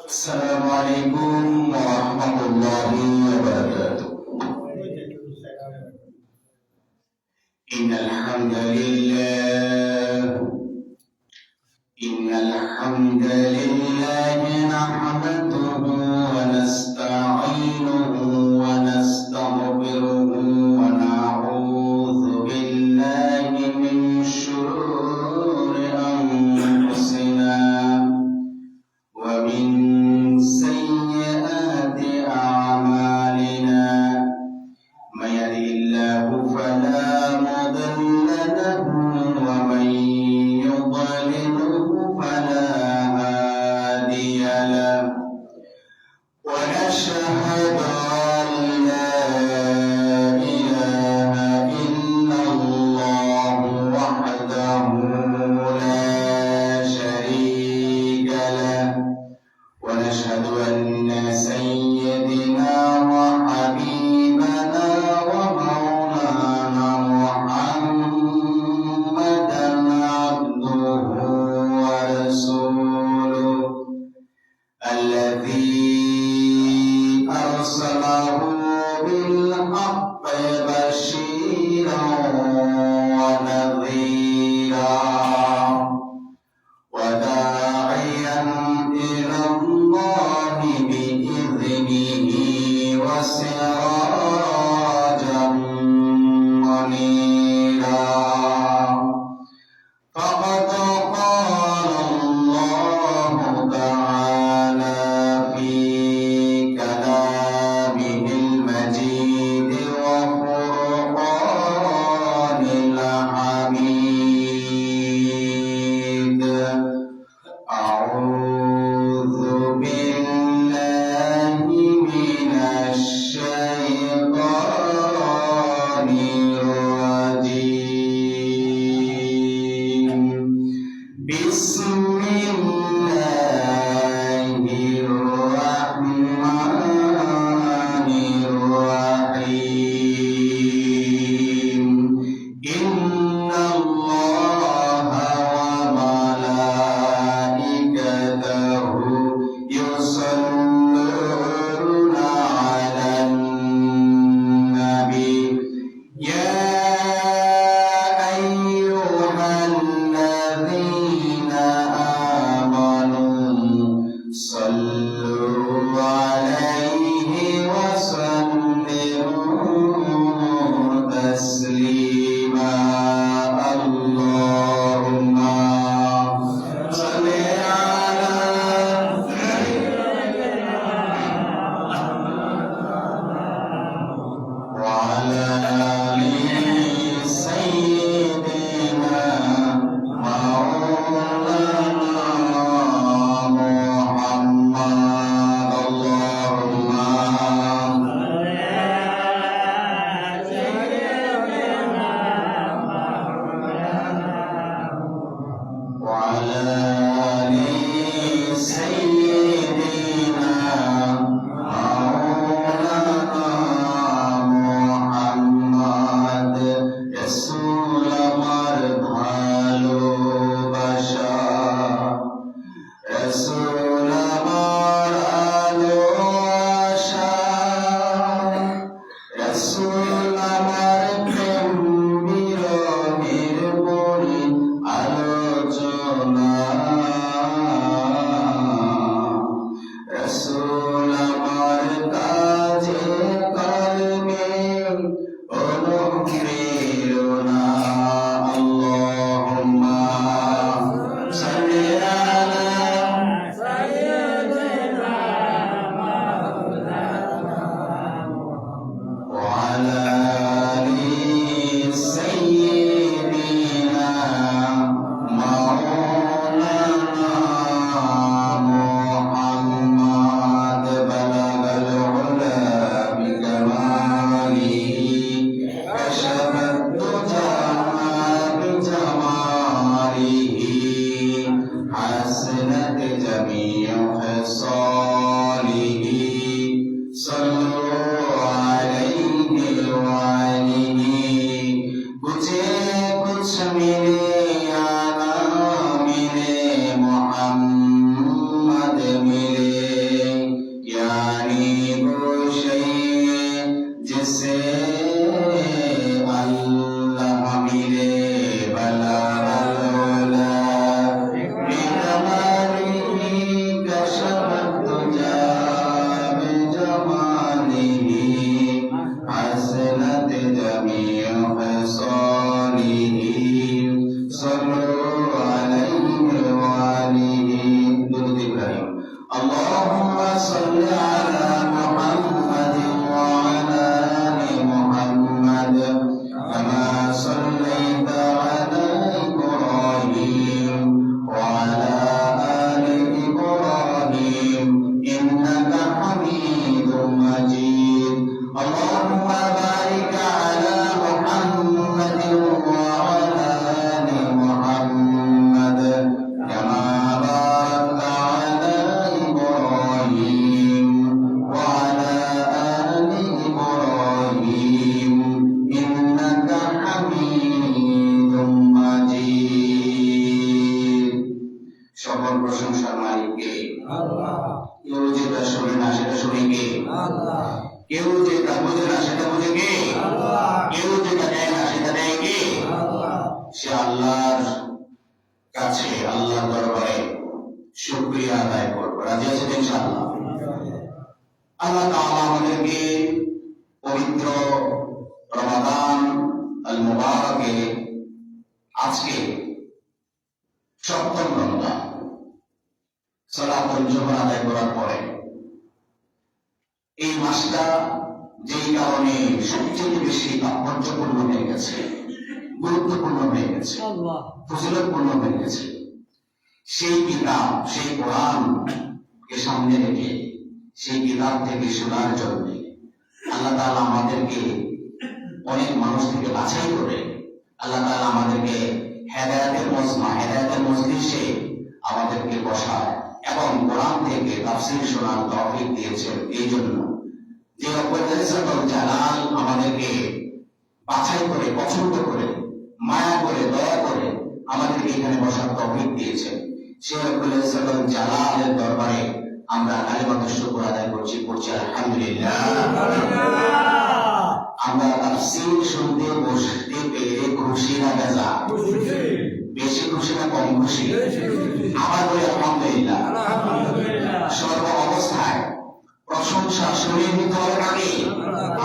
السلام عليكم ورحمة الله وبركاته. إن الحمد لله نحمده ونستعينه ونستغفره ونعوذ بالله من شرور أنفسنا ومن سيئات أعمالنا من يهده الله فلا مضل له ومن يضلله فلا هادي له ونشهد أن لا إله إلا الله وحده لا شريك له ونشهد أن سيدنا وحبيبنا ومولانا محمدا عبده ورسوله الذي أرسله بالحق بشيرا ونذيرا وداعيا إلى الله بإذنه وسراجا منيرا فقد قال الله تعالى في كلامه المجيد وفرقان الحميد أعوذ بالله من الشيطان الرجيم بسم الله الرحمن الرحيم إن الله وملائكته يصلون على النبي يا أيها الذين آمنوا صلوا عليه وسلموا تسليما اللهم صل على وعلى آل سيدنا مولانا محمد اللهم وعلى آل سيدنا مولانا محمد رسول আমার ভালোবাসা রসুল আমার আলো আশা রসুল আমার প্রেম বিরহের বলি আলোচনা রসুল আমার কাজে কর্মে অনুপ্রেরণা আল্লাহুম্মা সাল্লি আলা وعلى آل سيدنا مولانا محمد بلغ العلا بكماله كشف الدجى بجماله حسنت جميع خصاله صلوا عليه وآله कुछ मिले या ना मिले मोहम्मद صل على محمد وعلى آل محمد كما صليت على إبراهيم وعلى آل إبراهيم إنك حميد مجيد اللهم بارك على محمد وعلى آل محمد كما باركت على إبراهيم وعلى آل إبراهيم إنك حميد مجيد সকল প্রশংসার মালিক কে? আল্লাহ। কেউ যেটা শোনে না সেটা শোনে কে? আল্লাহ। কেউ যেটা বোঝে না সেটা বোঝে কে? আল্লাহ। কেউ যেটা দেয় না সেটা দেয় কে? আল্লাহ। সে আল্লাহর কাছে আল্লাহর দরবারে শুকরিয়া আদায় করব। রাজি আছেন ইনশাআল্লাহ? আল্লাহ তাআলা আমাদেরকে পবিত্র রমাদান আল মুবারাকে আজকে সপ্তম রমজান সালাতুল জুমা আদায় করার পরে এই মাসটা যেই কারণে সবচেয়ে বেশি তাৎপর্যপূর্ণ হয়ে গেছে, গুরুত্বপূর্ণ হয়ে গেছে, ফজিলতপূর্ণ হয়ে গেছে, সেই কিতাব, সেই কোরআনকে সামনে রেখে সেই কিতাব থেকে শোনার জন্য আল্লাহ তাআলা আমাদেরকে অনেক মানুষ থেকে বাছাই করে আল্লাহ তাআলা আমাদেরকে হেদায়েতের মজমা, হেদায়েতের মজলিসে আমাদেরকে বসায় এবং কোরআন থেকে তাফসীর শোনার তৌফিক দিয়েছেন। এই জন্য যে রব্বুল ইজ্জতুল জালাল আমাদেরকে বাছাই করে, পছন্দ করে, মায়া করে, দয়া করে আমাদেরকে এখানে বসার তৌফিক দিয়েছেন, সেই রব্বুল ইজ্জতুল জালালের দরবারে আমরা কালিমাতুশ শুকর আদায় করছি আলহামদুলিল্লাহ। আমরা তাফসীর শুনতে বসতে পেরে খুশি না বেজা? বেশি খুশি না কম খুশি? আবার বলি আলহামদুলিল্লাহ। সর্ব অবস্থায় প্রশংসা শুনিয়ে দিতে হবে কাকে?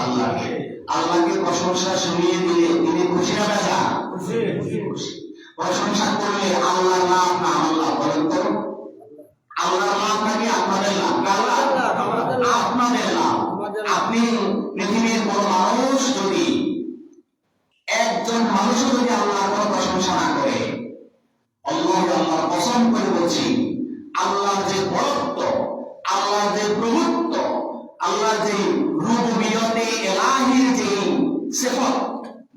আল্লাহকে। আল্লাহকে প্রশংসা শুনিয়ে দিলে তিনি খুশি না বেজা? খুশি। প্রশংসা করলে আল্লাহর নাম না আল্লাহ? বলেন তো, আল্লাহর নাম নাকি আপনাদের নাম? আপনাদের নাম। আপনি পৃথিবীর কোন মানুষ যদি, একজন মানুষও যদি আল্লাহর কোন প্রশংসা না করে, আল্লাহর কসম করে বলছি, আল্লাহর যে বরত্ব, আল্লাহর যে প্রভুত্ব, আল্লাহর যে রুবুবিয়তে ইলাহির যে সিফাত,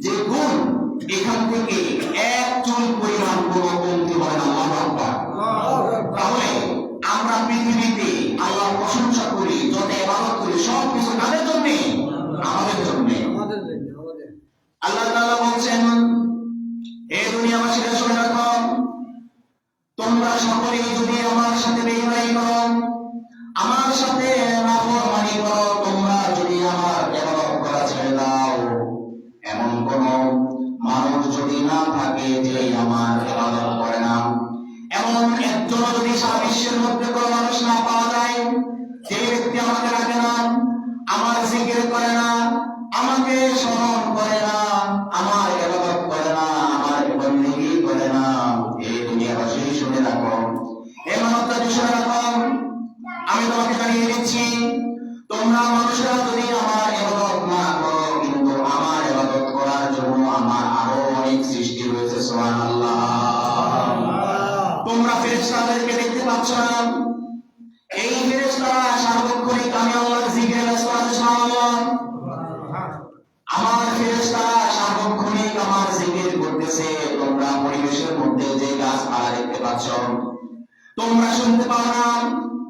যে গুণ, এখান থেকে এক চুল পরিমাণ কোনো কমতি হয় না। আল্লাহু আকবার। তাহলে আমরা পৃথিবীতে আল্লাহর প্রশংসা করি, যত ইবাদত করি, সব কিছু কাদের জন্য? আমাদের জন্য। আল্লাহ তাআলা বলছেন, হে দুনিয়াবাসীরা শুনে রাখো, তোমরা সকলেই যদি আমার সাথে বেঈমানি করো, আমার সাথে নাফরমানি করো, তোমরা যদি আমার ইবাদত করা ছেড়ে দাও, এমন কোন মানুষ যদি না থাকে যে আমার ইবাদত করে না, এমন একজন যদি সারা বিশ্বের মধ্যে কোন মানুষ না পাওয়া যায় যে ব্যক্তি আমাকে রাখে না, আমার জিকির করে না, আমাকে স্মরণ করে না, আমার ইবাদত করে না, আমার বন্দেগী করে না, এই দুনিয়াবাসী শুনে রাখো, এই মানবজাতি শুনে রাখো, আমি তোমাকে জানিয়ে দিচ্ছি, তোমরা মানুষরা যদি আমার ইবাদত না করো, কিন্তু আমার ইবাদত করার জন্য আমার আরো অনেক সৃষ্টি রয়েছে। সুবহানাল্লাহ। তোমরা ফেরেশতাদেরকে দেখতে পাচ্ছ না? এই ফেরেশতারা সার্বক্ষণিক আমি আল্লাহর জিকিরে ব্যস্ত আছে। সুবহানাল্লাহ। আমার ফেরেশতারা সার্বক্ষণিক আমার জিকির করতেছে। তোমরা পরিবেশের মধ্যে যে গাছপালা দেখতে পাচ্ছ, তোমরা শুনতে পাও না,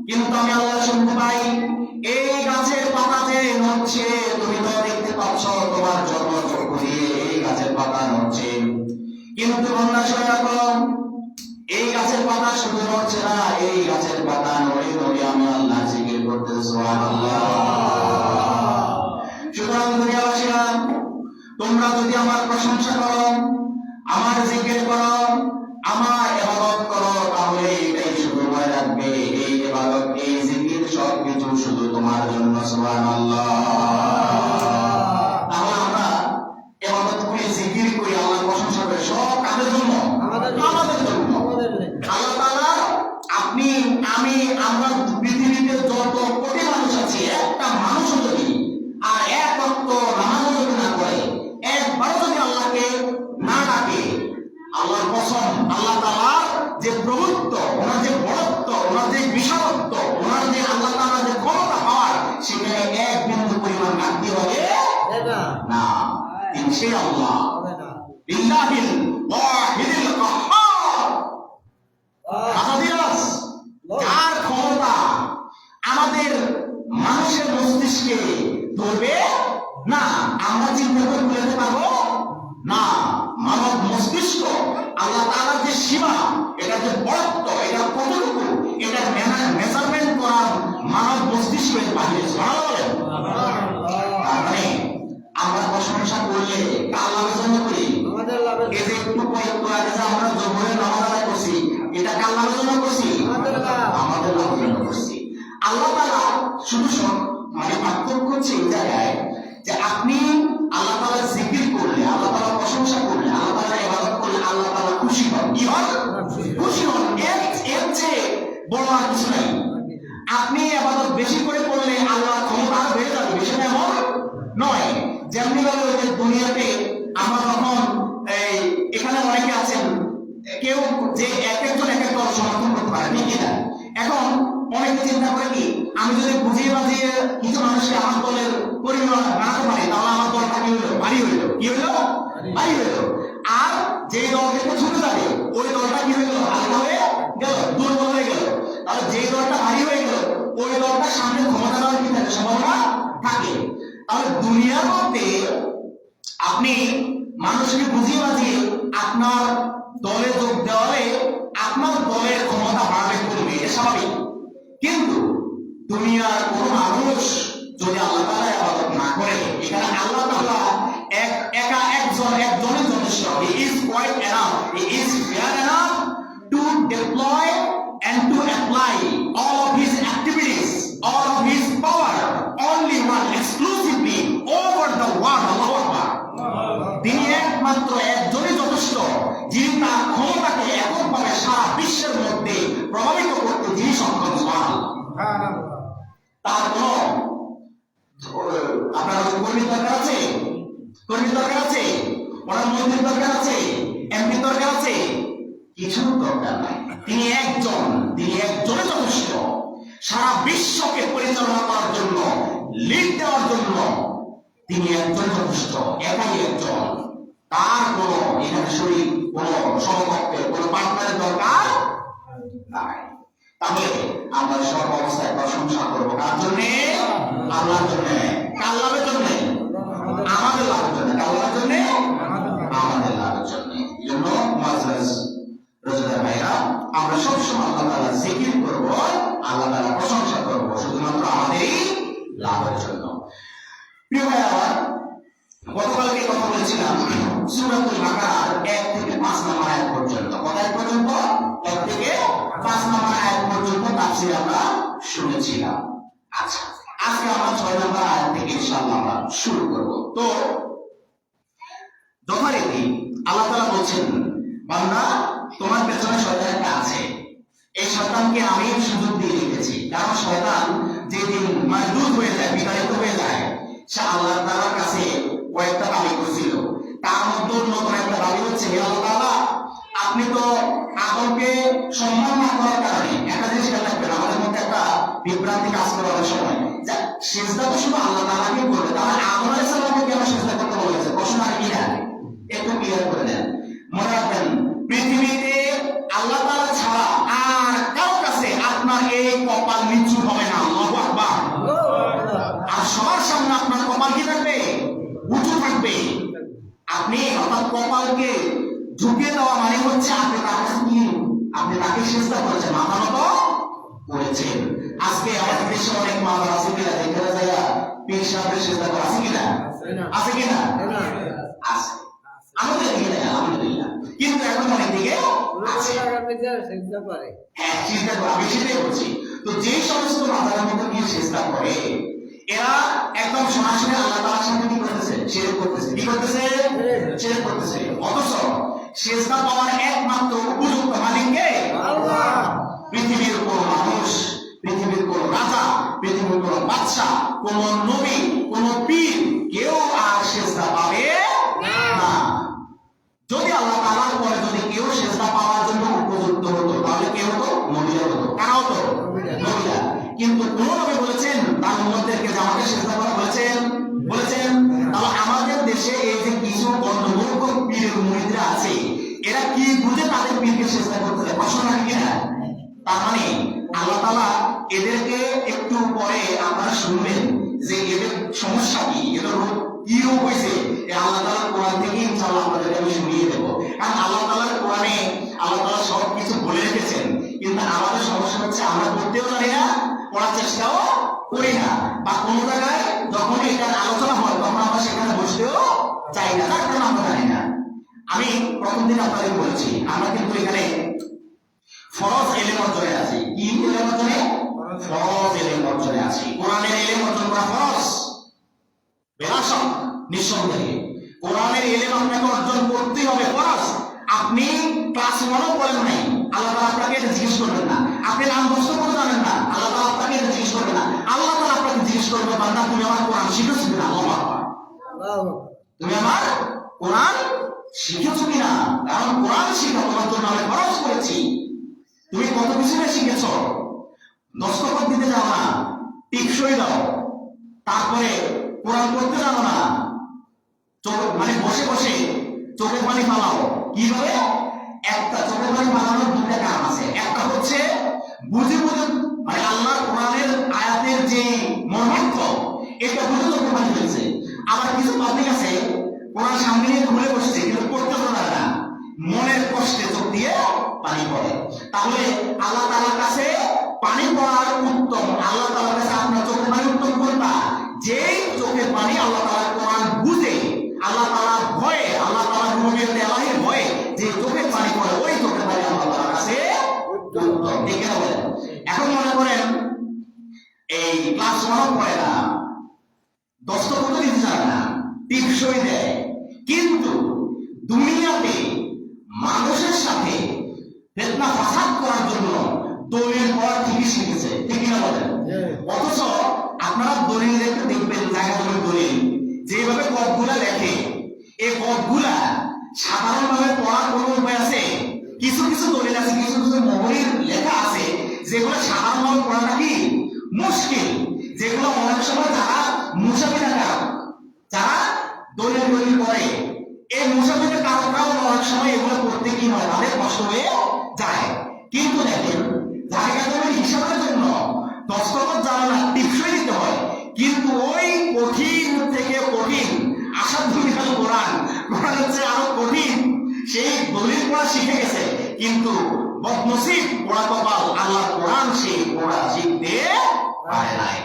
কিন্তু আমি আল্লাহ শুনতে পাই। এই গাছের পাতা যে নড়ছে, তুমি তো দেখতে পাচ্ছ তোমার জন্মচক্ষু দিয়ে এই গাছের পাতা নড়ছে, কিন্তু তোমরা শুনে রাখো, এই গাছের পাতা শুধু নড়ছে না, এই গাছের পাতা নড়ে নড়ে আমি আল্লাহ জিকির করতেছি। সুবহানাল্লাহ। সুতরাং দুনিয়াবাসীরা, তোমরা যদি আমার প্রশংসা করো, আমার জিকির করো, আমার ইবাদত করো, তাহলে এটাই শুধু মনে রাখবে, এই ইবাদত, এই জিকির সবকিছু শুধু তোমার জন্য। সুবহানাল্লাহ। তাহলে আমরা ইবাদত করি, জিকির করি, আল্লাহর প্রশংসা করি, সব কাদের জন্য? আমাদের জন্য। আল্লাহ তাআলা, আপনি, আমি, আমরা পৃথিবীতে যত বিশালত্ব, ওনার যে আল্লাহ তাআলার যে ক্ষমতা পাওয়ার, সেখানে এক বিন্দু পরিমাণ ঘাটতি হবে না। তিনি সেই আল্লাহ, লিল্লাহিল ওয়াহিদিল কাহ্হার, আজাদিয়াস, যার ক্ষমতা আমাদের মানুষের মস্তিষ্কে ধরবে না। আমরা চিন্তা করে বুঝতে পারবো না। মানব মস্তিষ্ক আল্লাহ তাআলার যে সীমা, এটা যে বড়ত্ব, এটা কতটুকু, এটা মেজারমেন্ট করার মানব মস্তিষ্কের বাহিরে। তার মানে আমরা প্রশংসা করলে আল্লাহর জন্য করি। এই যে একটু আগে যে আমরা জোহরের নামাজ আদায় করছি, এটা আল্লাহর জন্য করছি, আমাদের লাভের জন্য করছি। আল্লাহ তাআলা শুধু মানে পার্থক্য হচ্ছে এই জায়গায় যে আপনি আল্লাহ তাআলার জিকির করলে, আল্লাহ তাআলার প্রশংসা করলে, আল্লাহ তাআলার ইবাদত করলে আল্লাহ তাআলা খুশি হন। কি হন? খুশি হন। এর চেয়ে বড় আর কিছু নাই। আপনি ইবাদত বেশি করে করলে আল্লাহ ক্ষমতা বেড়ে যাবে, বেশি এমন নয়। যেমনি ভাবে ওই যে দুনিয়াতে আমরা যখন এখানে অনেকে আছেন, কেউ যে এক একজন এক এক দল সমর্থন করতে পারে, ঠিক না? এখন অনেকে চিন্তা করে কি, আমি যদি বুঝিয়ে বাজিয়ে কিছু মানুষকে আমার দলের পরিবার বানাতে পারি, তাহলে আমার দলটা কি হইলো? ভারী হইলো। কি হইলো? ভারী হইলো। আর যে দল থেকে ছুটে যাবে, ওই দলটা কি হইলো? হালকা হয়ে গেল, দুর্বল হয়ে গেল। তাহলে যে দলটা ভারী হয়ে গেল, ওই দলটা সামনে ক্ষমতা দেওয়ার কি থাকে? সম্ভাবনা থাকে। তাহলে দুনিয়ার মধ্যে আপনি মানুষকে বুঝিয়ে বাজিয়ে আপনার দলে যোগ দেওয়ালে আপনার দলের ক্ষমতা বাড়বে, করবে, এটা স্বাভাবিক। কিন্তু দুনিয়ার কোন মানুষ যদি আল্লাহ তাআলার ইবাদত না করে, এখানে আল্লাহ তাআলা একজনের যথেষ্ট। He is quite enough. He is fair enough to deploy and to apply all of his activities, all of his power, only one, exclusively over the world. Allahu Akbar. তিনি একমাত্র একজনই যথেষ্ট, যিনি তার ক্ষমতাকে এককভাবে সারা বিশ্বের মধ্যে প্রভাবিত করতে যিনি সক্ষম। তার কোন আপনার কর্মীর দরকার আছে? কর্মীর দরকার আছে? ওনার মন্ত্রীর দরকার আছে? এমপির দরকার আছে? কিছু দরকার নাই। তিনি একজনে যথেষ্ট সারা বিশ্বকে পরিচালনা করার জন্য, লিড দেওয়ার জন্য। তিনি একজন যথেষ্ট, একাই একজন। তার কোন এখানে শরীর, কোন সমকক্ষের, কোন পার্টনারের দরকার নাই। তাহলে আমরা সব অবস্থায় প্রশংসা করবো কার জন্য? আল্লাহর জন্য। কার লাভের জন্য? আমাদের লাভের জন্য। কার লাভের জন্য? আমাদের লাভের জন্য। এই জন্য মুআজ্জাজ রোজাদার ভাইরা, আমরা সবসময় আল্লাহ তাআলার জিকির করব, আল্লাহ তাআলার প্রশংসা করব, শুধুমাত্র আমাদেরই লাভের জন্য। প্রিয় ভাইরা, গতকালকে কথা বলেছিলাম সূরাতুল বাকারার 1 থেকে 5 নম্বর আয়াত পর্যন্ত। কোথায় পর্যন্ত? 1 থেকে 5 নম্বর আয়াত পর্যন্ত তাফসীর আমরা শুনেছিলাম। আচ্ছা, আজকে আমরা 6 নম্বর আয়াত থেকে ইনশাআল্লাহ আমরা শুরু করব। তো যথারীতি আল্লাহ তাআলা বলছেন, বান্দা তোমার পেছনে শয়তান একটা আছে, এই শয়তানকে আমি সুযোগ দিয়ে রেখেছি। কারণ শয়তান যেদিন মারদুদ হয়ে যায়, বিতাড়িত হয়ে যায়, সে আল্লাহ তাআলার কাছে কয়েকটা দাবি করছিল। তার মধ্যে নতুন একটা দাবি হচ্ছে, হে আল্লাহ তাআলা, আপনি তো আদমকে সম্মান না করার কারণে একটা জিনিস খেয়াল রাখবেন, আমাদের মধ্যে একটা বিভ্রান্তি কাজ করে অনেক সময়, যে সিজদা তো শুধু আল্লাহ তাআলাকে করবে, তাহলে আদম আলাইহিস সালামকে কেন সিজদা করতে বলেছে? প্রশ্ন আর কি না, একটু ক্লিয়ার করে দেন। মনে রাখবেন, পৃথিবীতে আল্লাহ তাআলা ছাড়া আর কারো কাছে আপনার এই কপাল নিচু হবে না। আল্লাহু আকবার। আর সবার সামনে আপনার কপাল কি থাকবে? উঁচু থাকবে। আপনি অর্থাৎ কপালকে ঝুঁকিয়ে দেওয়া মানে হচ্ছে আপনি তার কাছে কি, আপনি তাকে সিজদা করেছেন, মাথা নত করেছেন। আজকে আমাদের দেশে অনেক মাথা আছে কিনা দেখতে যায়, পীর সাহেবের সিজদা করা আছে কিনা? আছে কিনা? আছে। আমাদের দিকে নেই, আলহামদুলিল্লাহ। কিন্তু এখন অনেক দিকে আছে। হ্যাঁ, সিজদা করে, আমি সেটাই বলছি। তো যে সমস্ত মাথার মধ্যে গিয়ে সিজদা করে, এরা একদম সরাসরি আল্লাহ তাআলার সাথে কি করতেছে? শিরক করতেছে। কি করতেছে? শিরক করতেছে। অথচ সিজদা পাওয়ার একমাত্র উপযুক্ত মালিক কে? আল্লাহ। পৃথিবীর কোন মানুষ, পৃথিবীর কোন রাজা, পৃথিবীর কোন বাদশা, কোন নবী, কোন পীর, কেউ আর সিজদা পাবে না। যদি আল্লাহ তাআলার পরে যদি কেউ সিজদা পাওয়ার জন্য উপযুক্ত হতো, তাহলে কে হতো? নবীরা হতো। কারাও তো নবীরা। কিন্তু কোন নবী বলেছেন তার উম্মতদেরকে যে আমাকে সিজদা করা বলেছেন? বলেছেন। তাহলে আমাদের দেশে এই যে কিছু গণ্ডমূর্খ পীরের মুরিদরা আছে, এরা কি বুঝে তাদের পীরকে সিজদা করতে যায়? প্রশ্ন রাখি কিনা? তার মানে আল্লাহ তাআলা এদেরকে একটু পরে আপনারা শুনবেন যে এদের সমস্যা কি, এদের রোগ কি রোগ হয়েছে, আল্লাহ তাআলা কোরআন থেকে ইনশাআল্লাহ আপনাদেরকে আমি শুনিয়ে দেবো। কারণ আল্লাহ তাআলার কোরআনে আল্লাহ তাআলা সব কিছু বলে রেখেছেন, কিন্তু আমাদের সমস্যা হচ্ছে আমরা করতেও জানি না, পড়ার চেষ্টাও করি না, বা কোনো জায়গায় যখন এটার আলোচনা হয় তখন আমরা সেখানে বসতেও চাই না, তার কারণ আমরা জানি না। আমি প্রথম দিন আপনাদের বলেছি আমরা কিন্তু এখানে ফরজ এলেম অর্জনে আছি। কি এলেম অর্জনে? ফরজ এলেম অর্জনে আছি। কোরআনের এলেম অর্জন করা ফরজ, বেলাসক নিঃসন্দেহে কোরআনের এলেম আপনাকে অর্জন করতেই হবে, ফরজ। আপনি ক্লাস 1ও পড়েন নাই, আল্লাহ তাআলা আপনাকে এটা জিজ্ঞেস করবেন না। আপনি নাম দস্ত করে জানেন না, আল্লাহ তাআলা আপনাকে এটা জিজ্ঞেস করবেন না। আল্লাহ তাআলা আপনাকে জিজ্ঞেস করবে, বান্দা তুমি আমার কোরআন শিখেছো কিনা? আল্লাহু আকবার। তুমি আমার কোরআন শিখেছো কিনা? কারণ কোরআন শিখা তোমার জন্য আমি ফরজ করেছি। তুমি কত কিছু শিখেছ, দস্তখত দিতে যাও না, টিকসই দাও, তারপরে কোরআন পড়তে জানো না, মানে বসে বসে চোখের পানি ফালাও। কিভাবে? একটা চোখের পানি ফালানোর দুটা কারণ আছে। একটা হচ্ছে বুঝে বুঝে, মানে আল্লাহর কোরআনের আয়াতের যে মর্মার্থ এটা বুঝে চোখের পানি ফেলছে। আবার কিছু পাবলিক আছে কোরআন সামনে নিয়ে খুলে বসছে কিন্তু পড়তে পারে না, মনের কষ্টে চোখ দিয়ে পানি পড়ে। তাহলে আল্লাহ তাআলার কাছে পানি পড়ার উত্তম, আল্লাহ তাআলার কাছে আপনার চোখের পানি উত্তম কোনটা? যেই চোখের পানি আল্লাহ তাআলার কোরআন বুঝে, আল্লাহ তাআলার ভয়ে, আল্লাহ তাআলার রুবিয়তে ইলাহির ভয়ে যে চোখের পানি পড়ে, ওই চোখের পানি আল্লাহ তাআলার কাছে উত্তম। ঠিক আছে? এখন মনে করেন এই ক্লাস 1ও পড়ে না, দস্তখত দিতে জানে না, টিপসই দেয়, কিন্তু দুনিয়াতে মানুষের সাথে ফিতনা ফাসাদ করার জন্য দলিল পড়া ঠিকই শিখেছে। ঠিক না বলেন? অথচ আপনারা দলিল দেখতে দেখবেন, জায়গা জমি দলিল যেভাবে কবগুলা লেখে, এই কবগুলা সাধারণভাবে পড়ার কোনো উপায় আছে? কিছু কিছু দলিল আছে, কিছু কিছু মোহরের লেখা আছে যেগুলো সাধারণভাবে পড়াটা কি মুশকিল, যেগুলো অনেক সময় যারা মুসাফিরা, যারা দলিল দলিল পড়ে, এই মুসাফিরের কারণটাও অনেক সময় এগুলো পড়তে কি হয়, তাদের কষ্ট হয়ে যায়। কিন্তু দেখেন জায়গা জমির হিসাবের জন্য দস্তখত জানা না, টিপসই দিতে হয়, কিন্তু ওই কঠিন থেকে কঠিন আসাধ্য কোরআন, কোরআন হচ্ছে আরো কঠিন, সেই দলিল পড়া শিখে গেছে, কিন্তু বদনসিব পড়া কপাল, আল্লাহ কোরআন সেই পড়া শিখতে পারে নাই।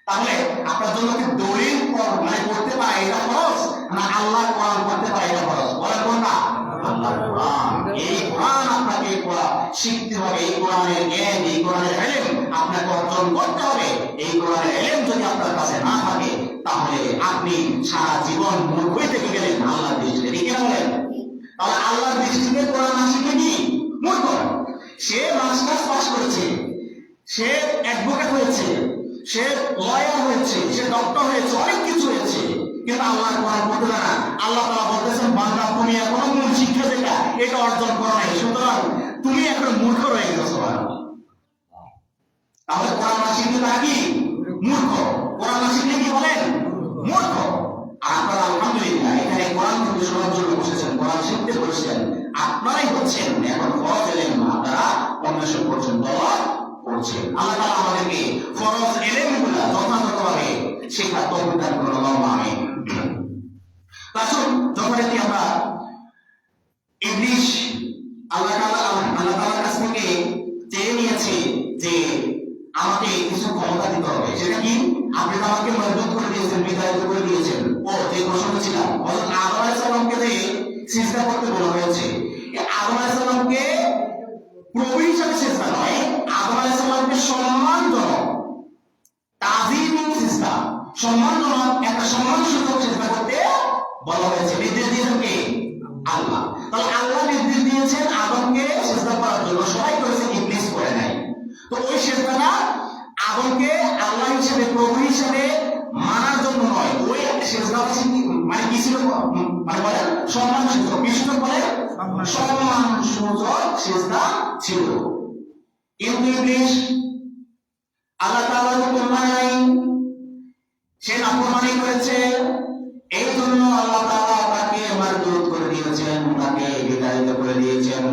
তাহলে আপনার জন্য কি দলিল মানে পড়তে পারে এটা ফরজ, না আল্লাহ কোরআন পড়তে পারে এটা ফরজ? বলেন কোনটা? আল্লাহ কোরআন। এই কোরআন আপনাকে পড়া শিখতে হবে, এই কোরআনের জ্ঞান, এই কোরআনের ইলম আপনাকে অর্জন করতে হবে। এই কোরআনের ইলম যদি আপনার কাছে না থাকে তাহলে আপনি সারা জীবন মূর্খ হয়ে থেকে গেলেন আল্লাহর দৃষ্টিতে। ঠিক না বলেন? তাহলে আল্লাহর দৃষ্টিতে কোরআন না শিখে কি মূর্খ? সে মাস্টার্স পাস করেছে, সে অ্যাডভোকেট হয়েছে, সে লয়ার হয়েছে, সে ডক্টর হয়েছে, অনেক কিছু হয়েছে, কিন্তু আল্লাহর কোরআন পড়তে জানে না। আল্লাহ তাআলা বলতেছেন, বান্দা তুমি এখনো মূল শিক্ষা যেটা এটা অর্জন করো নাই, সুতরাং তুমি এখন মূর্খ রয়ে গেছো। তাহলে কোরআন না শিখলে তারা কি মূর্খ? কোরআন না শিখলে কি বলেন? মূর্খ। আর আপনারা আলহামদুলিল্লাহ এখানে কোরআন থেকে শোনার জন্য বসেছেন, কোরআন শিখতে বসেছেন, আপনারাই হচ্ছেন এখন ফরজ এলেম আপনারা অন্বেষণ করছেন, তলব করছেন। আল্লাহ তাআলা আমাদেরকে ফরজ এলেমগুলো যথাযথভাবে শেখার তৌফিক দান করুন, আল্লাহুম্মা আমিন। আসুন, যখন এটি আমরা ইবলিস আল্লাহ তাআলার কাছ থেকে চেয়ে নিয়েছে যে আমাকে কিছু ক্ষমতা দিতে হবে, সেটা কি? আপনি তো আমাকে মজবুত করে দিয়েছেন, বিতাড়িত করে দিয়েছেন। ও যে প্রশ্ন ছিল হযরত আদম আলাইহিস সালামকে দিয়ে সিজদা করতে বলা হয়েছে, আদম আলাইহিস সালামকে প্রভু হিসেবে সিজদা নয়, আদম আলাইহিস সালামকে সম্মানজনক তাজিমিং সিজদা, সম্মানজনক একটা সম্মানসূচক সিজদা করতে বলা হয়েছে। নির্দেশ দিয়েছেন কে? আল্লাহ। তাহলে আল্লাহ নির্দেশ দিয়েছেন আদমকে সিজদা করার জন্য, সবাই করেছে, ইবলিস করে নাই। তো ওই সিজদাটা আদমকে আল্লাহ হিসেবে, প্রভু হিসেবে মানার জন্য নয়, ওই সিজদাটা মানে কি ছিল? মানে বলেন সম্মানসূচক, কি সূচক বলে? সম্মানসূচক সিজদা ছিল। কিন্তু ইবলিস আল্লাহ তাআলার হুকুম মানে নাই, সে নাফরমানি করেছে। এই জন্য আল্লাহ তাআলা তাকে মারদুদ করে দিয়েছেন, তাকে বিতাড়িত করে দিয়েছেন।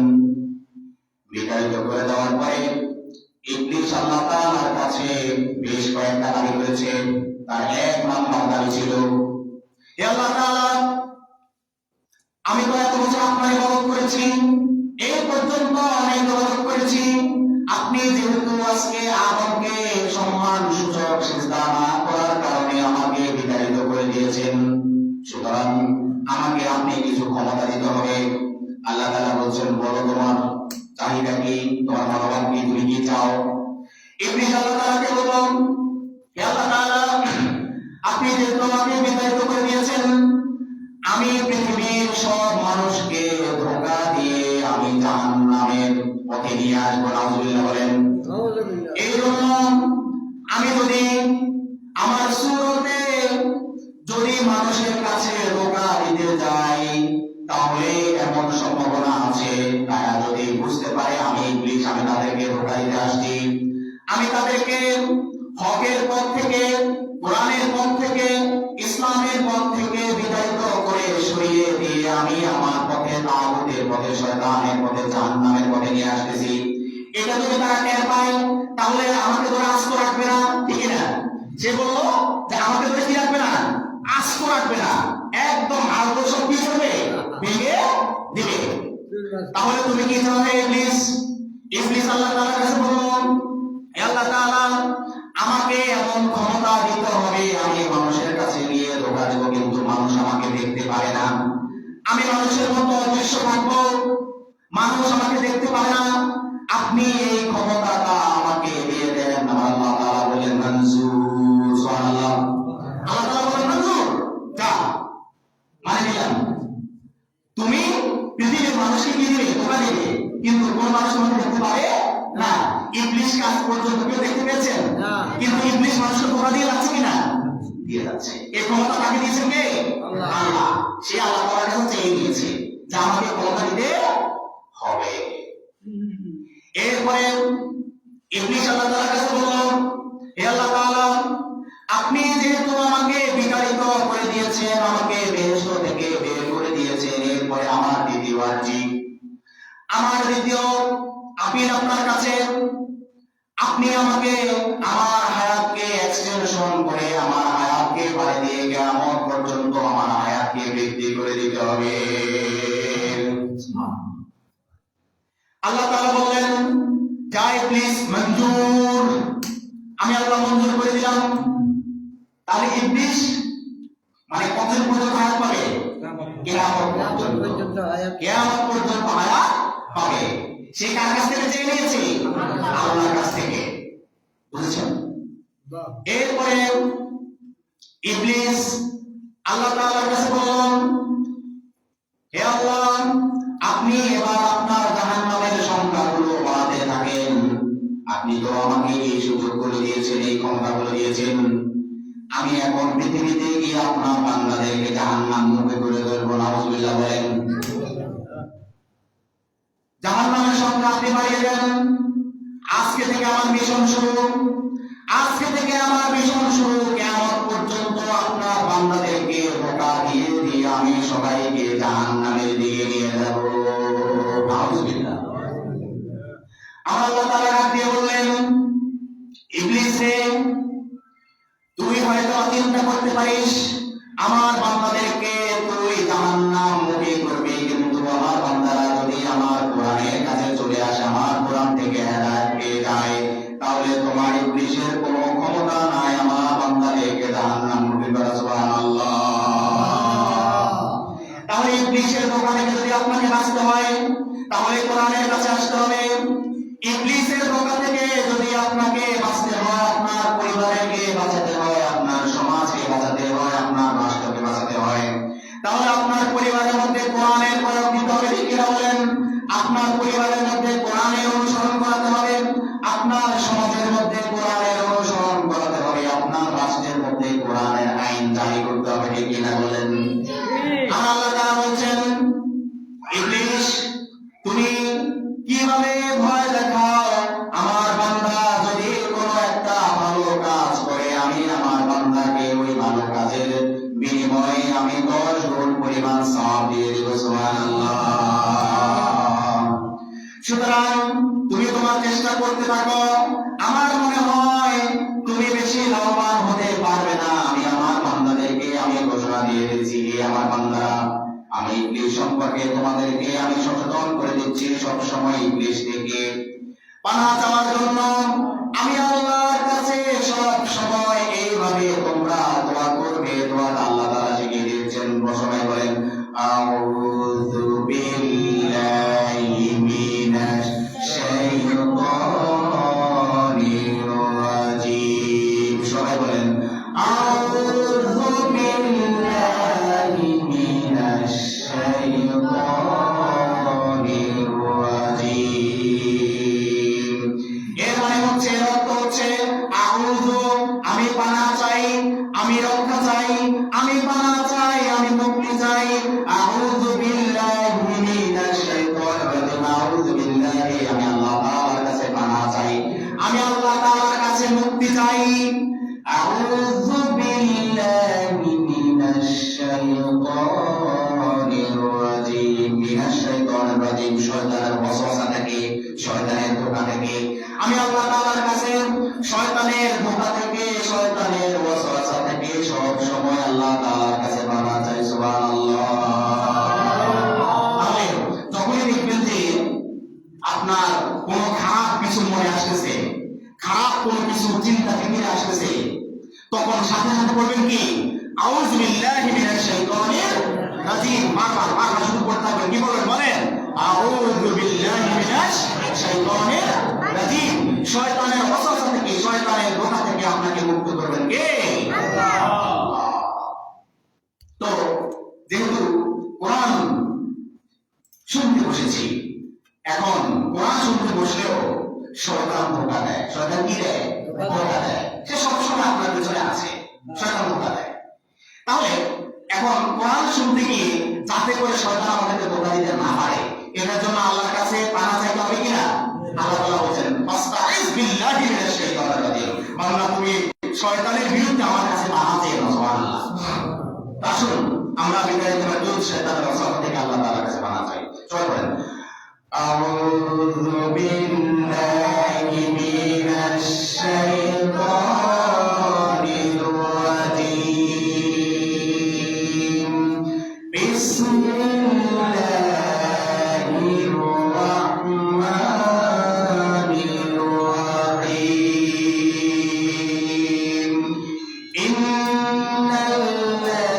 বিতাড়িত করে দেওয়ার পরে ইবলিস আল্লাহ তাআলার কাছে বেশ কয়েকটা দাবি করেছে। তার এক নাম্বার দাবি ছিল, হে আল্লাহ তাআলা, আমি তো এত বছর আপনার ইবাদত করেছি, এই পর্যন্ত অনেক ইবাদত করেছি। আপনি যেহেতু আজকে আদমকে সম্মান সূচক সিজদা না করার কারণে আমাকে বিতাড়িত করে দিয়েছেন, সুতরাং আমাকে আপনি কিছু ক্ষমতা দিতে হবে। আল্লাহ তাআলা বলছেন, বলো তোমার চাহিদা কি, তোমার মনোভাব কি, তুমি কি চাও? ইবলিস আল্লাহ তাআলাকে বলল, হে আল্লাহ তাআলা, আপনি যেহেতু আমাকে বিতাড়িত করে দিয়েছেন, আমি পৃথিবীর সব মানুষকে ধোঁকা দিয়ে আমি জাহান্নামের পথে নিয়ে আসবো। নাউযুবিল্লাহ বলেন। এই জন্য আমি যদি আমার সুরতে যদি মানুষের কাছে ধোঁকা দিতে যাই, তাহলে এমন সম্ভাবনা আছে তারা যদি বুঝতে পারে আমি ইবলিস, আমি তাদেরকে ধোঁকা দিতে আসছি, আমি তাদেরকে হকের পথ থেকে, কোরআনের পথ থেকে, ইসলামের পথ থেকে বিতাড়িত করে সরিয়ে দিয়ে আমি আমার পথে, তাগুতের পথে, শয়তানের পথে, জাহান্নামের পথে নিয়ে আসতেছি। এটা যদি তারা টের পায়, তাহলে আমাকে ধরে আস্ত রাখবে না, ঠিক না? সে বললো যে আমাকে ধরে কি রাখবে না, আস্ত রাখবে না, একদম আলতো সব কি করবে, ভেঙে দিবে। তাহলে তুমি কি চাও ইবলিস? ইবলিস আল্লাহ তাআলার কাছে বলল, হে আল্লাহ তাআলা, আমাকে এমন ক্ষমতা দিতে হবে, আমি মানুষের কাছে গিয়ে ধোঁকা দেব, কিন্তু মানুষ আমাকে দেখতে পারে না, আমি মানুষের মতো অদৃশ্য থাকবো, মানুষ আমাকে দেখতে পারে না। আপনি এই ক্ষমতাটা আমাকে দিয়ে দেন। আল্লাহ তাআলা বলেন, মনজুর। সুবহানাল্লাহ। আল্লাহ তাআলা বলেন, মনজুর, যা, মানে দিলাম। তুমি পৃথিবীর মানুষকে কি দিবে, ধোঁকা দিবে, কিন্তু কোন মানুষ তোমাকে দেখতে পারে না। ইবলিস কাজ পর্যন্ত কেউ দেখতে পেয়েছেন? কিন্তু ইবলিস মানুষকে ধোঁকা দিয়ে যাচ্ছে কিনা? দিয়ে যাচ্ছে। এই ক্ষমতা কাকে দিয়েছেন? কে? আল্লাহ। সে আল্লাহ তাআলার কাছে চেয়ে নিয়েছে যে আমাকে ক্ষমতা দিতে হবে। এরপরে ইবলিস আল্লাহ তাআলার কাছে বলল, হে আল্লাহ তাআলা, আপনি যেহেতু আমাকে বিতাড়িত করে দিয়েছেন, আমাকে বেহেশত থেকে বের করে দিয়েছেন, এরপরে আমার দ্বিতীয় আরজি, আমার দ্বিতীয় আপিল আপনার কাছে, আপনি আমাকে আমার হায়াতকে এক্সটেনশন করে, আমার হায়াতকে বাড়িয়ে দিয়ে কিয়ামত পর্যন্ত আমার হায়াতকে বৃদ্ধি করে দিতে হবে। আল্লাহ তাআলা বললেন, যা ইবলিস, মঞ্জুর, আমি আল্লাহ মঞ্জুর করে দিলাম। তাহলে ইবলিস মানে কতদিন পর্যন্ত হায়াত পাবে? কিয়ামত পর্যন্ত। কিয়ামত পর্যন্ত হায়াত পাবে। সে কার কাছ থেকে চেয়ে নিয়েছে? আল্লাহর কাছ থেকে। বুঝেছেন? এরপরে ইবলিস আল্লাহ তাআলার কাছে বলল, হে আল্লাহ, আপনি এবার আপনার জাহান্নামের সংখ্যাগুলো বাড়াতে থাকেন। আপনি তো আমাকে এই সুযোগগুলো দিয়েছেন, এই ক্ষমতাগুলো দিয়েছেন, আমি এখন পৃথিবীতে গিয়ে আপনার বান্দাদেরকে জাহান্নাম মুখে করে ধরবো। নাউযুবিল্লাহ বলেন। জাহান্নামের সংখ্যা আপনি বাড়িয়ে দেন। আজকে থেকে আমার মিশন শুরু, আজকে থেকে আমার মিশন শুরু, কিয়ামত পর্যন্ত আপনার বান্দাদেরকে ধোঁকা দিয়ে দিয়ে আমি সবাইকে জাহান্নামের দিকে নিয়ে যাব। নাউযুবিল্লাহ। আল্লাহ তাআলা ডাক দিয়ে বললেন, ইবলিস রে, তুই হয়তো চিন্তা করতে পারিস আমার বান্দাদেরকে তুই জাহান্নাম মুখী করবি, কিন্তু আমার বান্দারা যদি আমার কোরআনের কাছে চলে আসে, আমার কোরআন থেকে হেদায়েত পেয়ে যায়, তাহলে তোমার ইবলিসের কোনো ক্ষমতা নাই আমার বান্দাদেরকে জাহান্নাম মুখী করা। সুবহানাল্লাহ। তাহলে ইবলিসের ধোঁকা থেকে যদি আপনাকে বাঁচতে হয়, তাহলে কোরআনের কাছে আসতে হবে। ইবলিসের ধোঁকা থেকে যদি আপনাকে বাঁচতে হয়, আপনার পরিবারকে বাঁচাতে হয়, আপনার সমাজকে বাঁচাতে হয়, আপনার রাষ্ট্রকে বাঁচাতে হয়, তাহলে আপনার পরিবারের মধ্যে কোরআনের প্রয়োগ দিতে হবে। ঠিক কিনা বলেন? আপনার পরিবারের মধ্যে কোরআনের অনুসরণ করাতে হবে, আপনার সমাজের মধ্যে কোরআনের অনুসরণ থাকে তোমাদেরকে আমি সচেতন করে দিচ্ছি সব সময় ইবলিশ থেকে পানাহ চাওয়ার জন্য। আমি আল্লাহর কাছে সব সময় এইভাবে তোমরা দোয়া করবে। দোয়াটা আল্লাহ তাআলা শিখিয়ে দিয়েছেন। সবাই বলেন আউযু বিল্লাহি মিনাশ শাইতানির রাজিম। সবাই বলেন আউযু বিল্লাহি মিনাশ শাইতানির রাজিম। এর মানে হচ্ছে, এর অর্থ হচ্ছে আউযু আমি পানাহ চাই, আমি রক্ষা চাই, আমি পানাহ চাই, আমি মুক্তি চাই। আউযু বিল্লাহি মিনাশ শাইতানির রাজিম। আউযু বিল্লাহি আমি আল্লাহ তাআলার কাছে পানাহ চাই, আমি আল্লাহ তাআলার কাছে মুক্তি চাই। আউযু বিল্লাহি মিনাশ শাইতানির রাজিম। মিনাশ শাইতানির রাজিম শয়তানের ওয়াসওয়াসা থেকে, শয়তানের ধোঁকা থেকে আমি আল্লাহ তাআলার কাছে শয়তানের ধোঁকা থেকে, শয়তানের ওয়াসওয়াসা থেকে সব সময় আল্লাহ তাআলার কাছে পানাহ চাই। সুবহানাল্লাহ। তাহলে যখনই দেখবেন যে আপনার কোনো খারাপ কিছু মনে আসতেছে, খারাপ কোনো কিছু চিন্তা থেকে আসতেছে, তখন সাথে সাথে বলবেন কি আউযু বিল্লাহি মিনাশ শাইতানির রাজিম। বারবার শুরু করতে হবে। কি বলবেন? বলেন আউযু বিল্লাহি মিনাশ শাইতানির রাজিম। শয়তানের ওয়াসওয়াসা থেকে, শয়তানের ধোঁকা থেকে আপনাকে মুক্ত করবেন কে? আল্লাহ। তো যেহেতু কোরআন শুনতে বসেছি, এখন কোরআন শুনতে বসলেও শয়তান ধোঁকা দেয়। শয়তান কি দেয়? ধোঁকা দেয়। সে সবসময় আপনার পেছনে আছে, শয়তান ধোঁকা দেয়। তাহলে এখন কোরআন শুনতে গিয়ে যাতে করে শয়তান আমাদেরকে ধোঁকা দিতে না পারে, এটার জন্য আল্লাহর কাছে পানাহ চাইতে হবে কিনা? আল্লাহ তাআলা বলেন ফাস্তাইজ বিল্লাহি মিনাশ শাইতানির রাজিম। বান্দা তুমি শয়তানের বিরুদ্ধে আমার কাছে পানাহ চেয়ে নাও। সুবহানাল্লাহ। আসুন আমরা বিদায় থেকে দূর শয়তানের ওয়াসওয়াসা থেকে আল্লাহ তাআলার কাছে পানাহ চাই। সবাই বলেন আউযু বিল্লাহি মিনাশ শাইতানির রাজিম। বিসমিল্লাহির রাহমানির রাহিম।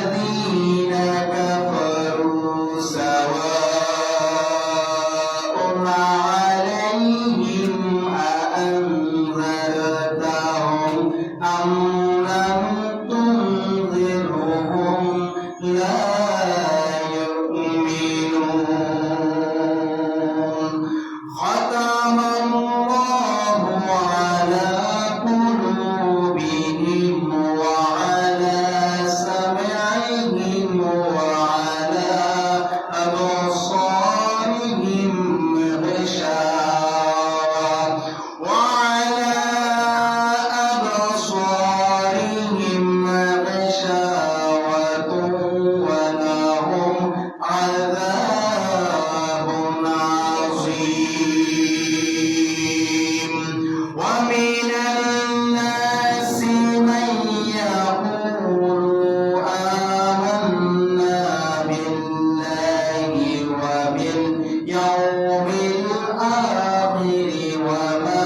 ইন্নাল্লাযীনা কাফারু সাওয়াউন আলাইহিম আআনযারতাহুম আম লাম তুনযিরহুম লা يؤمنون ختم الله على قلوبهم وعلى سمعهم وعلى أبصارهم غشاوة وعلى أبصارهم غشاوة ولهم عذاب عظيم. ومن الناس من يقول آمنا بالله وباليوم الآخر وما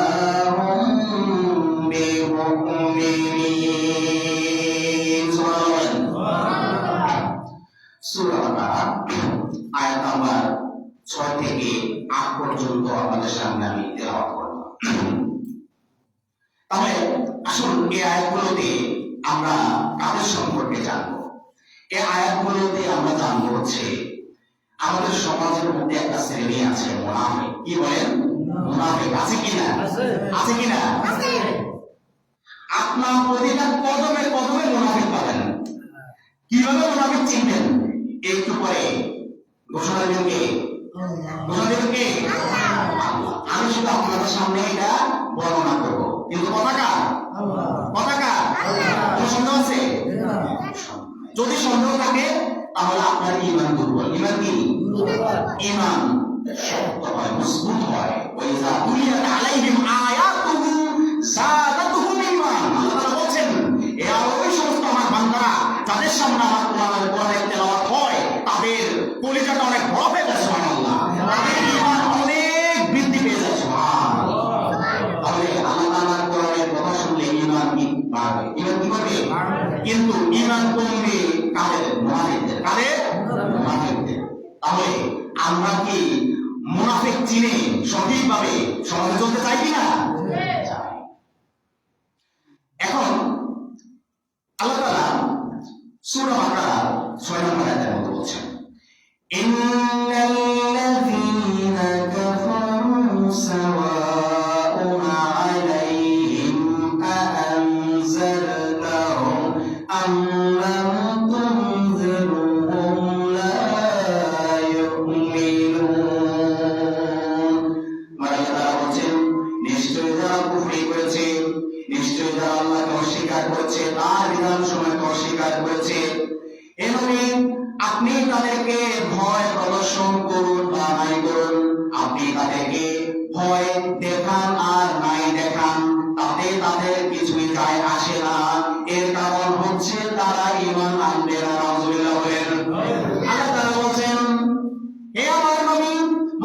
هم بمؤمنين. সূরা বাকারা আয়াত নাম্বার 6 থেকে 8 পর্যন্ত আপনাদের সামনে আমি তেলাওয়াত করব। তাহলে আসুন এই আয়াতগুলোতে আমরা কাদের সম্পর্কে জানবো। এই আয়াতগুলোতে আমরা জানবো হচ্ছে আমাদের সমাজের মধ্যে একটা শ্রেণী আছে মুনাফিক। কি বলেন? মুনাফিক আছে কিনা? আছে কিনা? আপনার প্রতিটা কদমে কদমে মুনাফিক পাবেন। কিভাবে মুনাফিক চিনবেন? একটু পরে ঘোষণা দেবেন কে? ঘোষণা দেবেন কে? আল্লাহ। আমি শুধু আপনাদের সামনে এটা বর্ণনা করব, কিন্তু পতাকা কোনো সন্দেহ আছে? যদি সন্দেহ থাকে তাহলে আপনার ঈমান দুর্বল। ঈমান কি? ঈমান শক্ত হয়, মজবুত হয়। ওয়াইযা তুলিয়াত আলাইহিম আয়াতুহু যাদাতুহুম ঈমান। আল্লাহ তাআলা বলেন এরা ওই সমস্ত আমার বান্দারা যাদের সামনে আমার কোরআনের তেলাওয়াত হয় তাদের কলিজাটা অনেক বড় হয়ে বাড়বে। ইমান কি করবে? কিন্তু ইমান কমবে কাদের? মুনাফিকদের। কাদের? মুনাফিকদের। তাহলে আমরা কি মুনাফিক চিনে সঠিকভাবে সমাজে চলতে চাই কিনা? চাই। এখন আল্লাহ তাআলা সূরা বাকারা 6 নম্বর আয়াতের মধ্যে বলছেন, ইন্নাল্লাযীনা কাফারু সাওয়াউন আলাইহিম আআনজারতাহুম আম লাম তুনজিরহুম লা ইউমিনুন। আল্লাহ তাআলা বলছেন, নিশ্চয়ই যারা কুফরি করেছে, নিশ্চয়ই যারা আল্লাহকে অস্বীকার করেছে, তার বিধান সমূহকে অস্বীকার করেছে, এ নবী আপনি তাদেরকে ভয় প্রদর্শন করুন বা নাই করুন, আপনি তাদেরকে ভয় দেখান আর নাই দেখান, তাতে তাদের কিছুই যায় আসে না। এর কারণ হচ্ছে তারা ঈমান আনবে না। নাউযুবিল্লাহ বলেন। আল্লাহ তাআলা বলেন, হে আমার নবী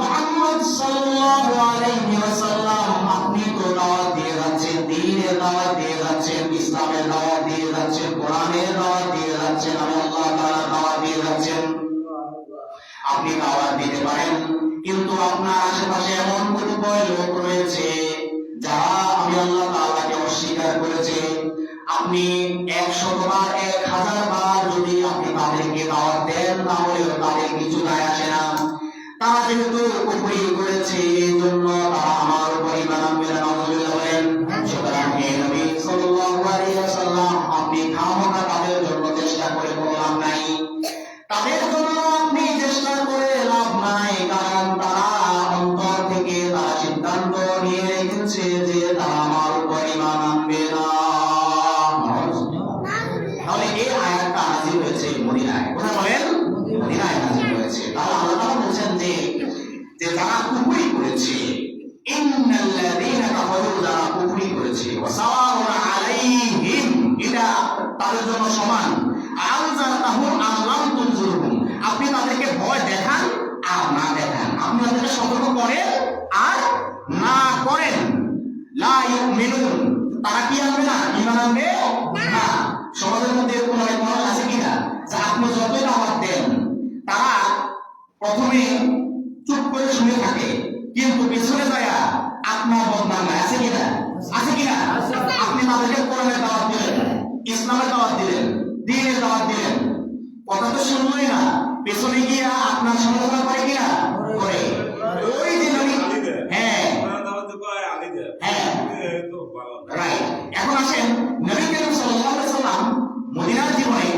মুহাম্মদ সাল্লাল্লাহু আলাইহি ওয়াসাল্লাম, আপনি তো দাওয়াত দিয়ে যাচ্ছেন, দ্বীনের দাওয়াত দিয়ে যাচ্ছেন, ইসলামের দাওয়াত দিয়ে যাচ্ছেন, কোরআনের দাওয়াত দিয়ে যাচ্ছেন, আল্লাহ তাআলার দাওয়াত দিয়ে যাচ্ছেন। আপনি দাওয়াত দিতে পারেন, কিন্তু আপনার আশেপাশে এমন কতিপয় লোক রয়েছে যারা আমি আল্লাহ তাআলাকে অস্বীকার করেছে। আপনি 100 বার 1000 বার যদি আপনি তাদেরকে দাওয়াত দেন, তাহলেও তাদের কিছু যায় আসে না। তারা যেহেতু কুফরি করেছে, এই জন্য তারা আমার উপর ঈমান আনবে না। নাউযুবিল্লাহ বলেন। সুতরাং হে নবী সাল্লাল্লাহু আলাইহি ওয়াসাল্লাম, আপনি খামখা তাদের জন্য চেষ্টা করে কোনো লাভ নাই। তাদের জন্য আপনি চেষ্টা করে লাভ নাই, কারণ তারা অন্তর থেকে তারা সিদ্ধান্ত নিয়ে রেখেছে যে তারা আমার উপর ঈমান আনবে না। তাহলে এই আয়াতটা নাযিল হয়েছে মদিনায়। কোথায় বলেন? মদিনায় নাযিল হয়েছে। তাহলে আল্লাহ তাআলা বলছেন যে যারা কুফরি করেছে, ইন্নাল্লাযীনা কাফারু, যারা কুফরি করেছে, ওয়া সাওয়াউন আলাইহিম, এটা তাদের জন্য সমান, আনজারতাহুম আম লাম তুনজিরহুম, আপনি তাদেরকে ভয় দেখান আর না দেখান, আপনি তাদেরকে সতর্ক করেন আর না করেন, লা ইউমিনুন, তারা কি আনবে না? ঈমান আনবে না। সমাজের মধ্যে এরকম অনেক মানুষ আছে কিনা যে আপনি যতই দাওয়াত দেন, তারা প্রথমে চুপ করে শুনে থাকে, কিন্তু পিছনে যায় আপনার বদনাম নাই। আছে কিনা? আছে কিনা? আপনি তাদেরকে কোরআনের দাওয়াত দিলেন, ইসলামের দাওয়াত দিলেন, দ্বীনের দাওয়াত দিলেন, কথা তো শুনলই না, পেছনে গিয়া আপনার সমালোচনা করে কিনা? করে। ওই দিন আমি হ্যাঁ হ্যাঁ রাইট। এখন আসেন, নবী করিম সাল্লাল্লাহু আলাইহি ওয়াসাল্লাম মদিনার জীবনে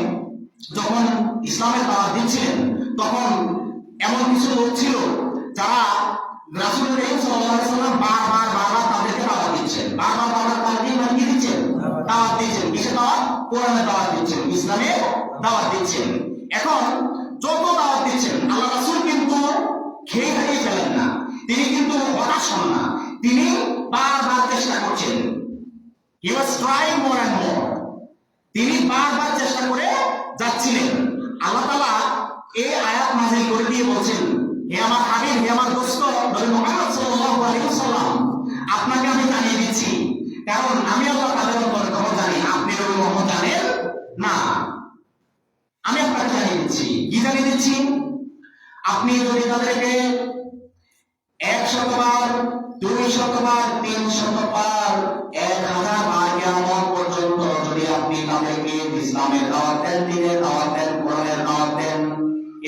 যখন ইসলামের দাওয়াত দিচ্ছিলেন, তখন এমন কিছু লোক ছিল যারা রাসূল করিম সাল্লাল্লাহু আলাইহি ওয়াসাল্লাম বারবার তাদেরকে দাওয়াত দিচ্ছেন, বারবার তাদেরকে কি দিচ্ছেন? দাওয়াত দিচ্ছেন। কিসের দাওয়াত? কোরআনের দাওয়াত দিচ্ছেন, ইসলামের দাওয়াত দিচ্ছেন। এখন যত দাওয়াত দিচ্ছেন, আল্লাহ রাসূল কিন্তু খেয়ে হারিয়ে ফেলেন না, তিনি কিন্তু হতাশ হন না, তিনি বারবার চেষ্টা করছেন। He was trying more and more. তিনি বারবার চেষ্টা করে যাচ্ছিলেন। আল্লাহ তাআলা এই আয়াত নাযিল করে দিয়ে বলছেন, হে আমার হাবিব, হে আমার দোস্ত নবী মুহাম্মদ সাল্লাল্লাহু আলাইহি ওয়াসাল্লাম, আপনাকে আমি জানিয়ে দিচ্ছি, কারণ আমি আল্লাহ তাআলার অন্তরের খবর জানি, আপনি নবী মুহাম্মদ জানেন না। আমি আপনাকে জানিয়ে দিচ্ছি। কি জানিয়ে দিচ্ছি? আপনি যদি তাদেরকে 100 বার, 200 বার, 300 বার, 1000 বার কিয়ামত পর্যন্ত যদি আপনি তাদেরকে ইসলামের দাওয়াত দেন, দ্বীনের দাওয়াত দেন, কোরআনের দাওয়াত দেন,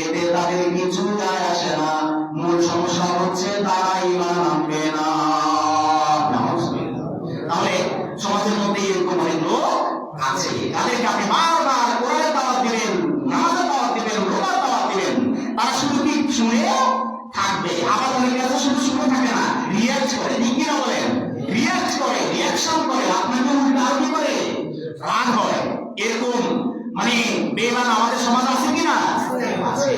এতে তাদের কিছু যায় আসে না। মূল সমস্যা হচ্ছে তারা ঈমান আনবে না। তাহলে সমাজের মধ্যে এরকম অনেক লোক আছে, তাদেরকে আপনি বারবার কোরআনের দাওয়াত দিবেন, নামাজের দাওয়াত দিবেন, রোজার দাওয়াত দিবেন, তারা শুধু কি শুনে থাকবে। আবার অনেক কাছে শুধু শুনে থাকে না, রিয়াক্ট করে। ঠিক কিনা বলেন? রিয়াক্ট করে, রিয়াকশন করে, আপনাকে উল্টা কি করে? রাগ হয়। এরকম মানে বেঈমান আমাদের সমাজ আছে কিনা? আছে।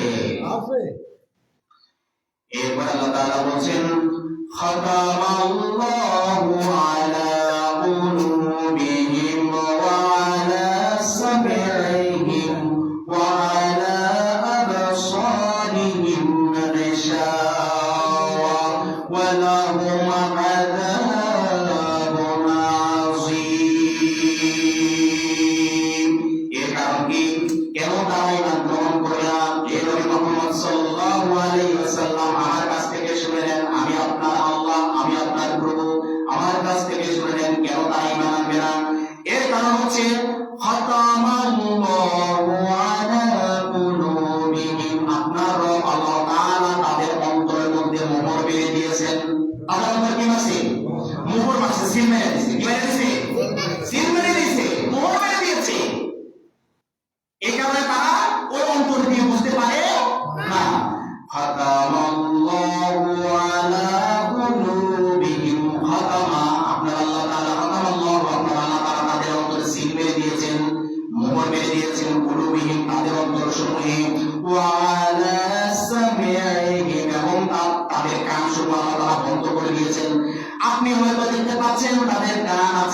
এরপর আল্লাহ তাআলা বলেন, খাতামাল্লাহু আলা কুলুবিহিম ওয়া আলা সামইহিম ওয়া আলা আবসারিহিম গিশাওয়া ওয়া লাহুম আযাবুন আযীম।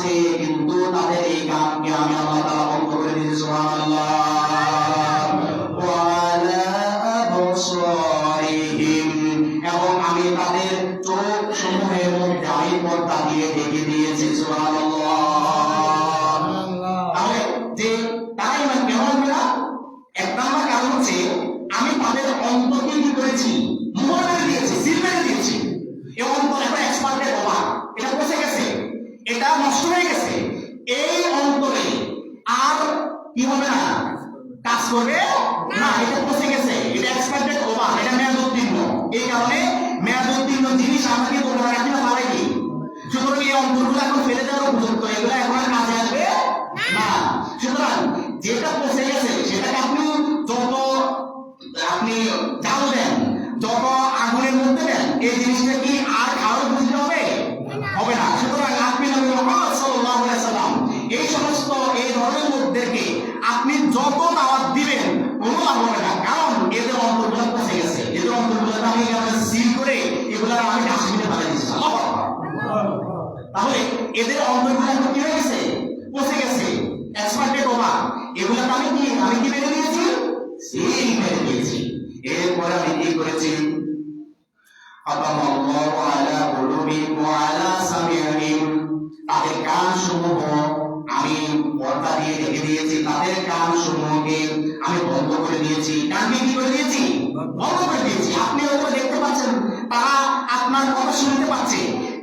আছে, কিন্তু তাদের এই কানকে আমি আল্লাহ তাআলা বন্ধ করে দিয়েছি। সুবহানাল্লাহ। এবং আমি তাদের চোখ সমূহের মধ্যে আমি পর্দা দিয়ে ঢেকে দিয়েছি। সুবহানাল্লাহ। তাহলে যে তারা ইমান কেমন না, এক নম্বর কারণ হচ্ছে আমি তাদের অন্তরকে কি করেছি, মোহর মেরে দিয়েছি, সিল মেরে দিয়েছি। এই অন্তর এখন এক্সপার্টের অভাব, এটা পচে গেছে, এটা নষ্ট হয়ে গেছে। এই অন্তরে আর কি হবে না, কাজ করবে না, এটা পচে গেছে, এটা এক্সপার্টের অভাব, এটা মেয়াদোত্তীর্ণ। এই কারণে মেয়াদোত্তীর্ণ জিনিস আমাকে তোমরা রাখি না পারেনি। সুতরাং এই অন্তরগুলো এখন ফেলে দেওয়ার উপযুক্ত, এগুলো এখন আর কাজে আসবে না। সুতরাং যেটা পচে গেছে সেটাকে আপনি যত আপনি জাল দেন, যত আগুনের মধ্যে দেন, এই জিনিসটা কি আর খাওয়ার বুঝতে হবে হবে না। সুতরাং আপনি নবী মুহাম্মদ সাল্লাল্লাহু আলাইহি সাল্লাম এই সমস্ত এই ধরনের লোকদেরকে আপনি যত দাওয়াত দিবেন কোনো লাভ হবে না, কারণ এদের অন্তরগুলো পচে গেছে। এদের অন্তরগুলোকে আমি সিল করে এগুলো আমি ডাস্টবিনে ফেলে দিচ্ছি। তাহলে এদের অন্তরগুলো এখন কি হয়ে গেছে, পচে গেছে, এক্সপার্টেড ওভার। এগুলোকে আমি কি মেরে দিয়েছি, সিল মেরে দিয়েছি। এরপরে আমি কি করেছি, আতামাল্লাহু আলা কুলুবিহিম ওয়া আলা সামিইহিম, তাদের কান সমূহ আমি পর্দা দিয়ে ঢেকে দিয়েছি, তাদের কান সমূহকে আমি বন্ধ করে দিয়েছি। কানকে কি করে দিয়েছি, বন্ধ করে দিয়েছি। আপনি হয়তো দেখতে পাচ্ছেন তারা আপনার কথা শুনতে পাচ্ছে,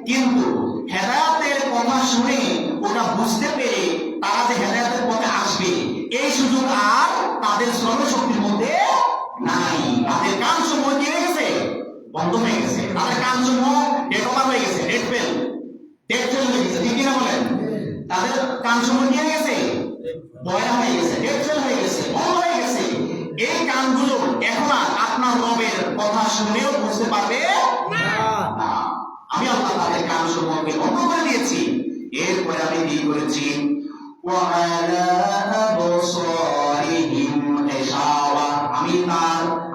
কিন্তু হেদায়েতের কথা শুনে ওটা বুঝতে পেরে তারা যে হেদায়েতের পথে আসবে এই সুযোগ আর তাদের শ্রবণশক্তির মধ্যে নাই। তাদের কান সমূহ কি হয়ে গেছে, বন্ধ হয়ে গেছে। তাদের কান সমূহ ডেড ওভার হয়ে গেছে, ডেড ফেল হয়ে গেছে। ঠিক কিনা বলেন? তাদের কান সমূহ কি হয়ে গেছে, বয়রা হয়ে গেছে, ডেড ফেল হয়ে গেছে, বন্ধ হয়ে গেছে। এই কানগুলো এখন আর আপনার রবের কথা শুনেও বুঝতে পারবে না। আমি আল্লাহ তাদের কান সমূহকে বন্ধ করে দিয়েছি। এরপরে আমি কি করেছি,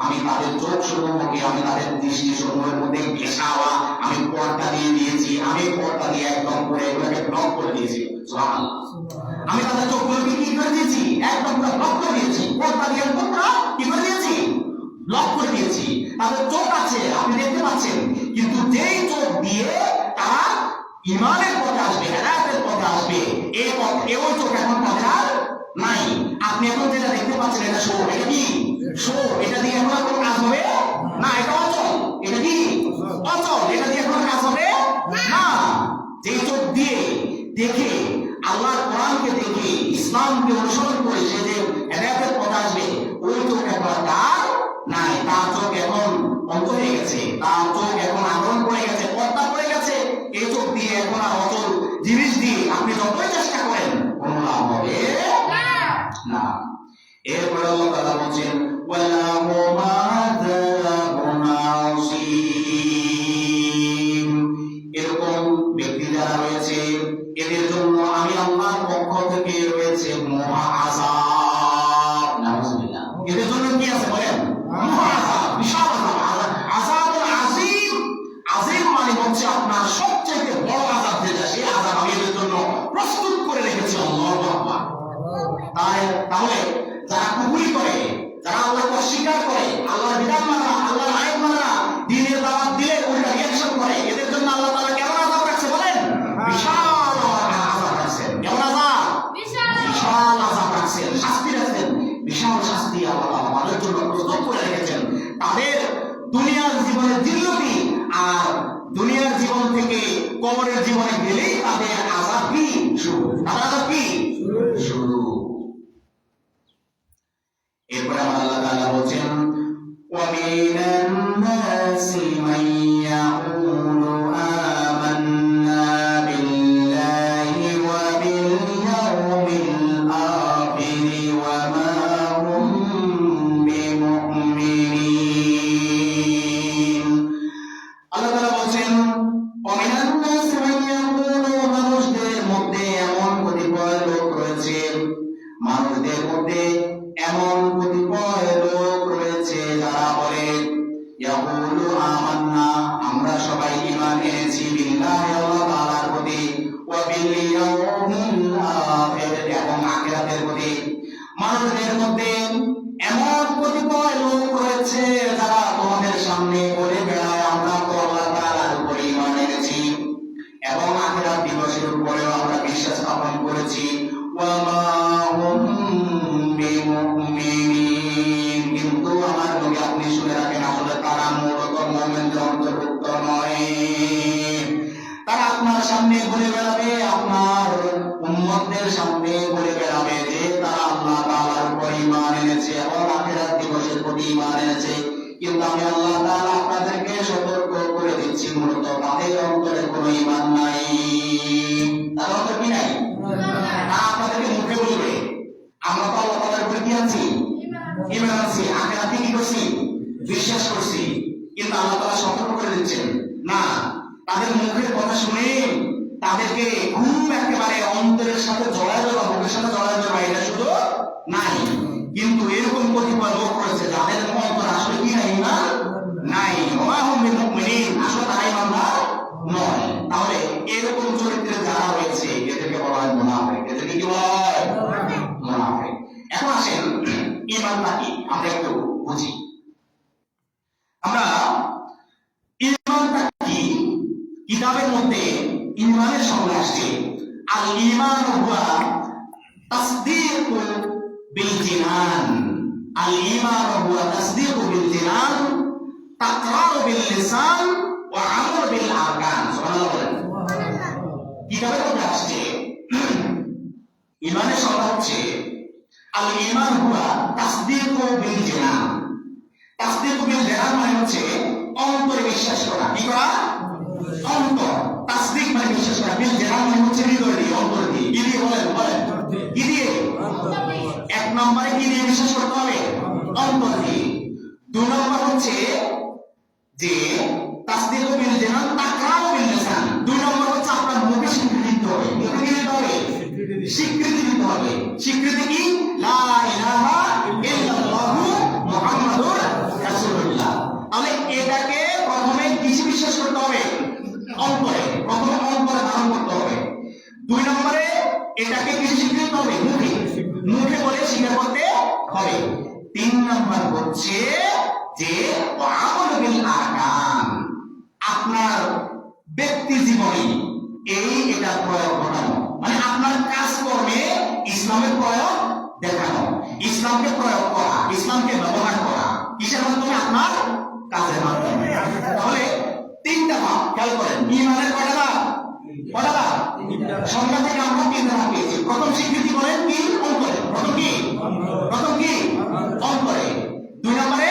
আমি তাদের চোখ সমূহকে, আমি তাদের দৃষ্টি সমূহের মধ্যে ঘেঁষাওয়া আমি পর্দা দিয়ে দিয়েছি। আমি পর্দা দিয়ে একদম করে এগুলোকে ব্লক করে দিয়েছি। সুবহানাল্লাহ। আমি তাদের চোখগুলোকে কি করে দিয়েছি, একদম পুরো ব্লক করে দিয়েছি। পর্দা দিয়ে পুরো কি করে দিয়েছি, ব্লক করে দিয়েছি। তাদের চোখ আছে, আপনি দেখতে পাচ্ছেন, কিন্তু যেই চোখ দিয়ে তারা ইমানের পথে আসবে, হেদায়েতের পথে আসবে, এই পথ এই চোখ এখন তাদের আর নাই। আপনি এখন যেটা দেখতে পাচ্ছেন এটা শো, এটা কি শো, এটা দিয়ে এখন কোনো কাজ হবে না, এটা অচল। এটা কি অচল, এটা দিয়ে এখন কাজ হবে না। যেই চোখ দিয়ে দেখে আল্লাহর কোরআনকে দেখে ইসলামকে অনুসরণ করে সে যে হেদায়েতের পথে আসবে, ওই চোখ এখন তার নাই। তার চোখ এখন বন্ধ হয়ে গেছে, তার চোখ এখন আবরণ পড়ে গেছে, পর্দা পড়ে গেছে। এই চোখ দিয়ে এখন আর অচল জিনিস দিয়ে আপনি যতই চেষ্টা করেন কোনো লাভ হবে না। এরপরে আল্লাহ তাআলা বলেন, ওয়ালাহু মাযাবুন আসীম, এরকম ব্যক্তি যারা রয়েছে এদের জন্য আমি আল্লাহর পক্ষ থেকে রয়েছে মহা আযাব। নাউযুবিল্লাহ। এদের জন্য কি আছে বলেন, মহা আযাব, বিশাল আযাব। আযাবুল আযীম, আযীম মানে হচ্ছে আপনার সবচেয়ে বড় আযাব যেটা, সেই আযাব আমি এদের জন্য প্রস্তুত করে রেখেছি। আল্লাহু আকবার। তাহলে যারা কুফরি করে, যারা আল্লাহকে অস্বীকার করে, আল্লাহর বিধান মানে না, আল্লাহর আয়াত মানে না, দ্বীনের দাওয়াত দিলে উল্টা রিঅ্যাকশন করে, এদের জন্য আল্লাহ তাআলা কেমন আযাব রাখছে বলেন, বিশাল আযাব রাখছেন। কেমন আযাব, বিশাল আযাব রাখছেন, শাস্তি রাখছেন, বিশাল শাস্তি আল্লাহ তাআলা আমাদের জন্য প্রস্তুত করে রেখেছেন। তাদের দুনিয়ার জীবনের জিল্লতি আর দুনিয়ার জীবন থেকে কবরের জীবনে গেলেই তাদের আযাব কি শুরু, তাদের আযাব কি শুরু। এরপরে আল্লাহ তাআলা বলেন, ওয়া মিনান নাসি মান ইয়াকুলু আমান্না বিল্লাহি ওয়া বিল ইয়াউমিল আখির ওয়া মা হুম বিমুমিনিন। আল্লাহ তাআলা বলেন, ওয়া মিনান নাসি মান ইয়াকুলু, মানুষদের মধ্যে এমন কতিপয় লোক রয়েছে, মানুষদের মধ্যে এমন কতিপয় লোক রয়েছে যারা বলে, ইয়াকুলু আমান্না, আমরা সবাই ঈমান এনেছি, বিল্লাহি আল্লাহ তাআলার প্রতি, ওয়া বিল এবং আখিরাতের প্রতি। মানুষদের মধ্যে এমন কতিপয় লোক রয়েছে যারা তোমাদের সামনে বলে বেড়ায় আমরা তো আল্লাহ তাআলার উপর ঈমান এনেছি এবং আখিরাত দিবসের উপরেও আমরা বিশ্বাস স্থাপন করেছি। ওয়া মা হুম বিমুমিনিন, কিন্তু আমার নবী আপনি শুনে রাখেন আসলে তারা মূলত মুমিনদের অন্তর্ভুক্ত নয়। তারা আপনার সামনে ঘুরে বেড়াবে, আপনার উম্মতদের সামনে ঘুরে বেড়াবে যে তারা আল্লাহ তাআলার উপর ঈমান এনেছে এবং আখিরাত দিবসের প্রতি ঈমান এনেছে, কিন্তু আমি আল্লাহ তাআলা আপনাদেরকে সতর্ক করে দিচ্ছি মূলত তাদের অন্তরে কোনো ঈমান নাই। তাদের অন্তরে কি নাই? না, আপনাদেরকে মুখে বলবে আমরা তো আল্লাহ তাআলার উপর কি আছি? ঈমান আছি, আখিরাতে কি করছি? বিশ্বাস করছি, কিন্তু আল্লাহ তাআলা সতর্ক করে দিচ্ছেন না, তাদের মুখের কথা শুনে তাদেরকে খুব একেবারে অন্তরের সাথে জড়ায় দেওয়া, মুখের সাথে জড়ায় দেওয়া এটা শুধু নাই, কিন্তু এরকম কতিপয় লোক রয়েছে যাদের অন্তর আসলে কি নাই? ঈমান নাই। ওয়া হুম বিমুমিনিন, আসলে তারা ঈমানদার নয়। তাহলে এরকম চরিত্রের যারা রয়েছে এদেরকে বলা হয় মুনাফিক। এদেরকে কি বলা হয়? মুনাফিক। এখন আসেন ঈমানটা কি আমরা একটু বুঝি। আমরা ঈমানটা কি, কিতাবের মধ্যে ঈমানের সংজ্ঞা আসছে আল ঈমানু হুয়া তাসদীকু বিল জিনান। আল ঈমানু হুয়া তাসদীকু বিল জিনান, তাকরারু বিল লিসান ওয়া আমালু বিল আরকান। সুবহানাল্লাহ। কিতাবের মধ্যে আসছে ঈমানের সংজ্ঞা হচ্ছে আল ঈমান হুয়া তাসদীকু বিল জিনান। তাসদীকু বিল জিনান মানে হচ্ছে অন্তরে বিশ্বাস করা। কি করা? অন্তর। তাসদীক মানে বিশ্বাস করা, বিল জিনান মানে হচ্ছে হৃদয় দিয়ে, অন্তর দিয়ে। কি দিয়ে? বলেন বলেন, কি দিয়ে? এক নম্বরে কি দিয়ে বিশ্বাস করতে হবে? অন্তর দিয়ে। দুই নম্বর হচ্ছে যে তাসদীকু বিল জিনান তাকরারু বিল লিসান। দুই নম্বর হচ্ছে আপনার মুখে স্বীকৃতি দিতে হবে। মুখে কি দিতে হবে? স্বীকৃতি দিতে হবে। স্বীকৃতি কি? লা ইলাহা ইল্লাল্লাহু মুহাম্মাদুর রাসূলুল্লাহ। তাহলে এটাকে প্রথমে কিসে বিশ্বাস করতে হবে? অন্তরে। প্রথমে অন্তরে ধারণ করতে হবে। দুই নম্বরে এটাকে কিসে স্বীকৃতি দিতে হবে? মুখে। মুখে বলে স্বীকার করতে হবে। তিন নম্বর হচ্ছে যে আমালু বিল আরকান, আপনার ব্যক্তি জীবনে এটা প্রয়োগ ঘটানো, মানে আপনার কাজকর্মে ইসলামের প্রয়োগ দেখানো, ইসলামকে প্রয়োগ করা, ইসলামকে ব্যবহার করা। কিসের মাধ্যমে? আপনার কাজের মাধ্যমে। তাহলে তিনটা ভাব খেয়াল করেন। ঈমানের কয়টা ভাব? কয়টা ভাব? সংজ্ঞা থেকে আমরা তিনটা ভাব পেয়েছি। প্রথম স্বীকৃতি বলেন কি? অন্তরে। প্রথম কি? প্রথম কি? অন্তরে। দুই নম্বরে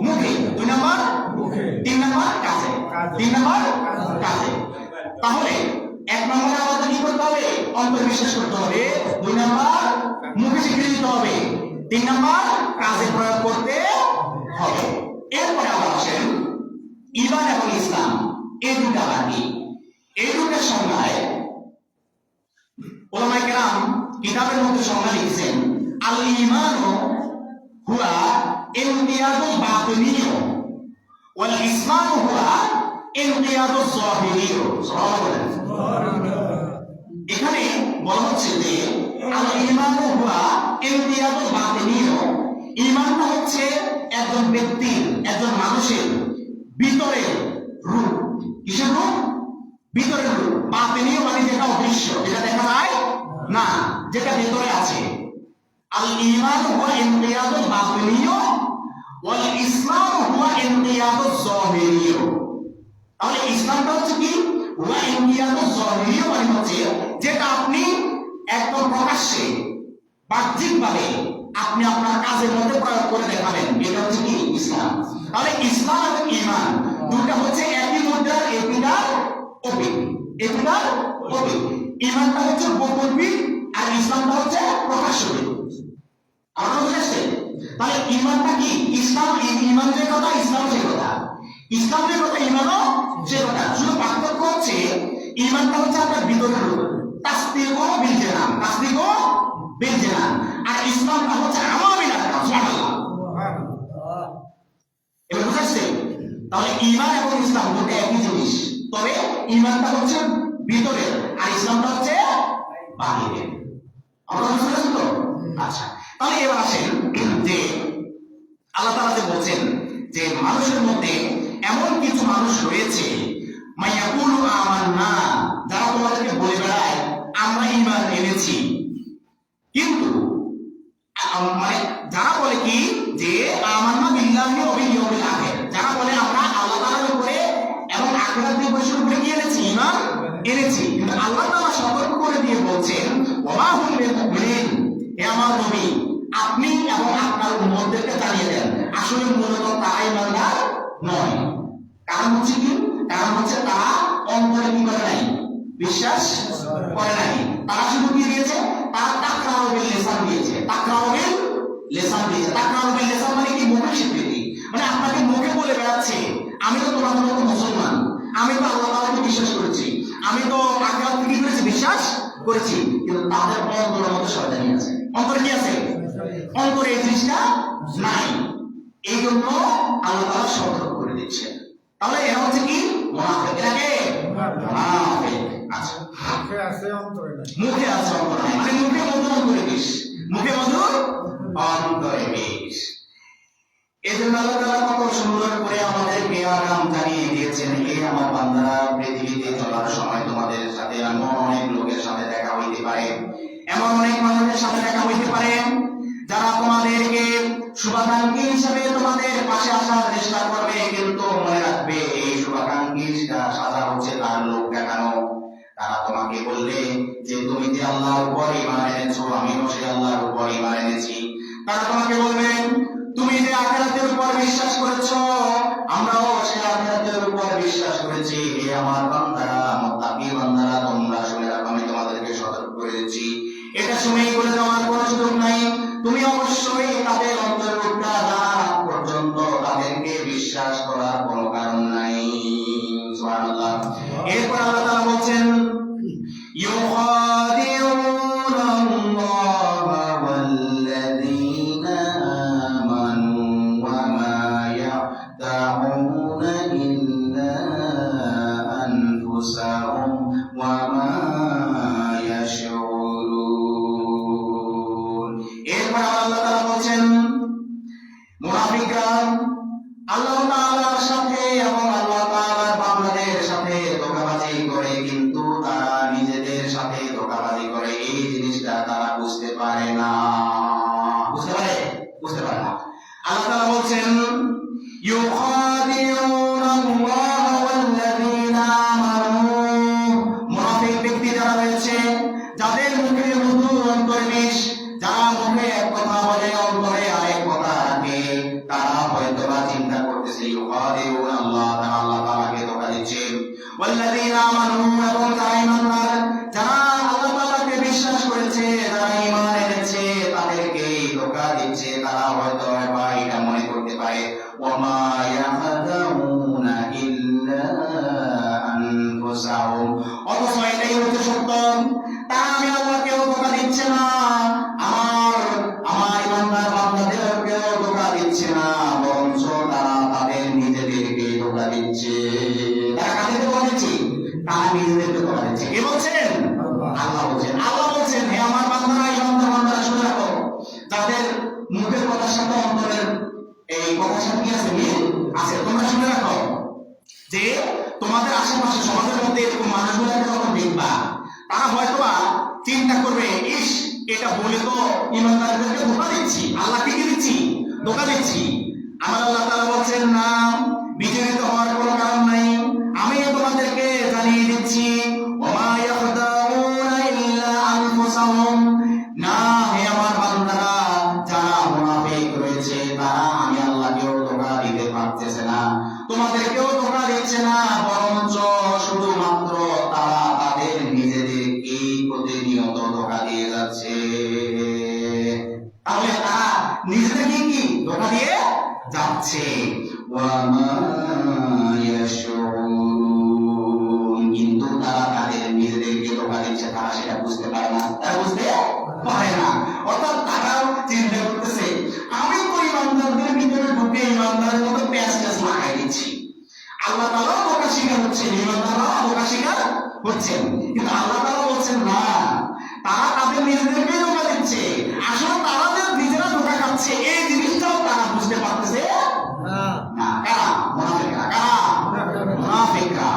মুখে। দুই নম্বর তিন নম্বর কাজে। তিন নম্বর কাজে। তাহলে এক নম্বরে আমাদের কি করতে হবে? অন্তর বিশ্বাস করতে হবে। দুই নম্বর মুখে স্বীকৃতি দিতে হবে। তিন নম্বর কাজে প্রয়োগ করতে হবে। এরপরে আবার আসেন ঈমান এবং ইসলাম, এই দুটা বাকি। এই দুটার সংজ্ঞায় উলামায়ে কেরাম কিতাবের মধ্যে সংজ্ঞা লিখেছেন আল ঈমানু হুয়া ইনকিয়াদুল বাতিনিয়্য ওয়াল ইসলামু হুয়া ইনকিয়াদুজ যাহিরিয়্য। সুবহানাল্লাহ। এখানে বলা হচ্ছে যে আল ঈমানু হুয়া ইনকিয়াদুল বাতিনিয়্য, ঈমানটা হচ্ছে একজন ব্যক্তির, একজন মানুষের ভিতরের রূপ। কিসের রূপ? ভিতরের রূপ। বাতিনিয়্য মানে যেটা অদৃশ্য, যেটা দেখা যায় না, যেটা ভিতরে আছে। আল ঈমানু হুয়া ইনকিয়াদুল বাতিনিয়্য ওয়াল ইসলামু হুয়া ইনকিয়াদুজ যাহিরিয়্য। তাহলে ইসলামটা হচ্ছে কি? হুয়া ইনকিয়াদুজ যাহিরিয়্য মানে হচ্ছে যেটা আপনি একদম প্রকাশ্যে বাহ্যিকভাবে আপনি আপনার কাজের মধ্যে প্রয়োগ করে দেখাবেন, এটা হচ্ছে কি? ইসলাম। তাহলে ইসলাম এবং ঈমান দুটো হচ্ছে একই মুদ্রার এপিটার ওপিট। এপিটার ওপিট। ঈমানটা হচ্ছে বৈকল্পিক আর ইসলামটা হচ্ছে প্রকাশ্যিক। আপনারা বুঝেছেন? তাহলে ঈমানটা কি? ইসলাম, ঈমান যে কথা, ইসলাম যে কথা। ইসলাম যে কথা, ঈমানও যে কথা। শুধু পার্থক্য হচ্ছে ঈমানটা হচ্ছে আপনার ভিতরের রূপ, তাসদীকু বিল জিনান, তাসদীকু বিল জিনান। আর ইসলামটা হচ্ছে আমাবিল আরকান। সুবহানাল্লাহ। এবার বুঝাচ্ছেন? তাহলে ঈমান এবং ইসলাম দুটো একই জিনিস, তবে ঈমানটা হচ্ছে ভিতরের আর ইসলামটা হচ্ছে বানিয়ে দেন। আমরা বুঝতে পারছি তো? আচ্ছা, তাহলে এবার আসেন যে আল্লাহ তাআলা যে বলছেন যে মানুষের মধ্যে এমন কিছু মানুষ রয়েছে মাইয়াকুলু আমান্না, যারা তোমাদেরকে বলে বেড়ায় আমরা ঈমান এনেছি, কিন্তু মানে যারা বলে কি যে আমান্না বিল্লাহি ওয়া বিল ইয়াউমিল আখির, যারা বলে আমরা আল্লাহ তাআলার উপরে এবং আখিরাত দিবসের উপরে কি এনেছি? ঈমান এনেছি। কিন্তু আল্লাহ তাআলা সতর্ক করে দিয়ে বলছেন ওয়া হুম বিল, হে আমার নবী আপনি এবং আপনার উম্মতদেরকে জানিয়ে দেন আসলে মূলত তারা ঈমানদার নয়। কারণ হচ্ছে কি? কারণ হচ্ছে তারা অন্তরে কি করে নাই? বিশ্বাস করে নাই। তারা শুধু কি দিয়েছে? তারা তাকরাউ বিল লিসান দিয়েছে। তাকরাউ বিল লিসান দিয়েছে। তাকরাউ বিল লিসান মানে কি? মুখে স্বীকৃতি, মানে আপনাকে মুখে বলে বেড়াচ্ছে আমি তো তোমাদের মতো মুসলমান, আমি তো আল্লাহ তাআলাকে বিশ্বাস করেছি, আমি তো আখিরাত কি করেছি? বিশ্বাস করেছি। কিন্তু তাদের অন্তরের মধ্যে শয়তানি আছে। অন্তরে কি আছে? অন্তরে এই জিনিসটা নাই। এই জন্য আল্লাহ তাআলা সতর্ক করে দিচ্ছেন। তাহলে এরা হচ্ছে কি? মুনাফিক। এটাকে মুনাফিক। আচ্ছা, মুখে আছে অন্তরে নাই। মুখে আছে অন্তরে নাই, মানে মুখে মধু অন্তরে বিষ। মুখে মধু অন্তরে বিষ। এই জন্য আল্লাহ তাআলা কত সুন্দর করে আমাদেরকে আরাম জানিয়ে দিয়েছেন, এই আমার বান্দারা পৃথিবীতে চলার সময় তোমাদের সাথে এমন অনেক লোকের সাথে দেখা হইতে পারে, এমন অনেক মানুষের সাথে দেখা হইতে পারে যারা তোমাদেরকে শুভাকাঙ্ক্ষী হিসেবে তোমাদের পাশে আসার চেষ্টা করবে, কিন্তু মনে রাখবে এই শুভাকাঙ্ক্ষী সাজা হচ্ছে তার লোক দেখানো। তারা তোমাকে বলবে যে তুমি যে আল্লাহর উপর ঈমান এনেছো, আমিও সেই আল্লাহর উপর ঈমান এনেছি। তারা তোমাকে বলবে তুমি যে আখিরাতের উপর বিশ্বাস করেছো, আমরাও সেই আখিরাতের উপর বিশ্বাস করেছি। হে আমার বান্দারা, মুত্তাকি বান্দারা, তোমরা শুনে রাখো, আমি তোমাদেরকে সতর্ক করে দিচ্ছি। এটা শুনেই বলে যাওয়ার কোনো সুযোগ নাই। তুমি অবশ্যই তাদের অন্তর্ভুক্ত জানা পর্যন্ত তাদেরকে বিশ্বাস করার কোনো কারণ নাই। সুবহানাল্লাহ। এরপর আল্লাহ তাআলা বলছেন ইউখাদিউনা আল্লাহা ওয়াল্লাযীনা আমানু ওয়া মা ইয়াখদাউনা ইল্লা আনফুসাহুম ওয়া মা ইয়াশউরুন। এরপর আল্লাহ তাআলা বলছেন মুনাফিকরা আল্লাহ তাআলার সাথে এবং আল্লাহ তাআলার বান্দাদের সাথে ধোঁকাবাজি করে, কিন্তু তারা নিজেদের সাথে ধোঁকাবাজি করে এই জিনিসটা তারা বুঝতে পারে না। বুঝতে পারে? বুঝতে পারে না। আল্লাহ তাআলা বলছেন ইউখাদিউনা আল্লাহ ওয়াল্লাযীনা আমানু, মুনাফিক ব্যক্তি যারা রয়েছে, যাদের মুখে মধু অন্তরে বিষ, যারা মুখে এক কথা বলে অন্তরে আরেক কথা রাখে, তারা হয়তো বা চিন্তা করতেছে ইউখাদিউনা আল্লাহ, তারা আল্লাহ তাআলাকে ধোঁকা দিচ্ছে। ওয়াল্লাযীনা আমানু, এবং যারা ঈমানদার, যারা আল্লাহ তাআলাকে বিশ্বাস করেছে, যারা ঈমান এনেছে, তাদেরকে ধোঁকা দিচ্ছে। তারা হয়তো বা এটা মনে করতে পারে ওয়া মা ইয়াহদাউনা ইল্লা আনফুসাহুম, অথচ এটাই হচ্ছে সত্য, তারা আমি আল্লাহকেও ধোঁকা দিচ্ছে না, আমার ঈমানদার বান্দাদেরকেও ধোঁকা দিচ্ছে না, বরঞ্চ তারা তাদের নিজেদেরকে ধোঁকা দিচ্ছে। তারা কাদেরকে ধোঁকা দিচ্ছে? তারা নিজেদেরকে ধোঁকা দিচ্ছে। কে বলছেন? আল্লাহ বলছেন। আল্লাহ বলছেন হে আমার বান্দারা, ঈমানদার বান্দারা শুনে রাখো, যাদের মুখের কথার সাথে অন্তরের এই কথার সাথে কি আছে? মিল আছে। তোমরা শুনে রাখো যে তোমাদের আশেপাশে সমাজের মধ্যে এরকম মানুষগুলোকে যখন দেখবা, তারা হয়তোবা চিন্তা করবে ইস, এটা বলে তো ঈমানদারদেরকে ধোঁকা দিচ্ছি, আল্লাহকে কি দিচ্ছি? ধোঁকা দিচ্ছি। আমার আল্লাহ তাআলা বলছেন না, বিচলিত হওয়ার কোনো কারণ নাই। আমি তোমাদেরকে জানিয়ে দিচ্ছি ওয়া মা ইয়াখদাউনা ইল্লা আনফুসাহুম, না হে আমার বান্দারা, যারা মুনাফিক রয়েছে তারা আমি আল্লাহকেও ধোঁকা দিতে পারতেছে না, তোমাদেরকেও ধোঁকা দিচ্ছে না, বরঞ্চ শুধুমাত্র তারা তাদের নিজেদেরকে প্রতিনিয়ত ধোঁকা দিয়ে যাচ্ছে। তাহলে তারা নিজেদেরকে কি ধোঁকা দিয়ে যাচ্ছে। ওয়া মা ইয়াশউরুন, কিন্তু তারা তাদের নিজেদেরকে ধোঁকা দিচ্ছে, তারা সেটা বুঝতে পারে না। তারা বুঝতে পারে না। অর্থাৎ তারাও চিন্তা করতেছে আমি তো ঈমানদারদের ভিতরে ঢুকে ঈমানদারের মতো প্যাঁচ লাগাই দিচ্ছি। আল্লাহ তাআলাও ধোঁকা শিকার হচ্ছে, ঈমানদাররাও ধোঁকা শিকার করছেন, কিন্তু আল্লাহ তাআলা বলছেন না, তারা তাদের নিজেদেরকেই ধোঁকা দিচ্ছে। আসলে তারা যে নিজেরা ধোঁকা খাচ্ছে এই জিনিসটাও তারা বুঝতে পারতেছে না। কারা? মুনাফিকরা। কারা? মুনাফিকরা।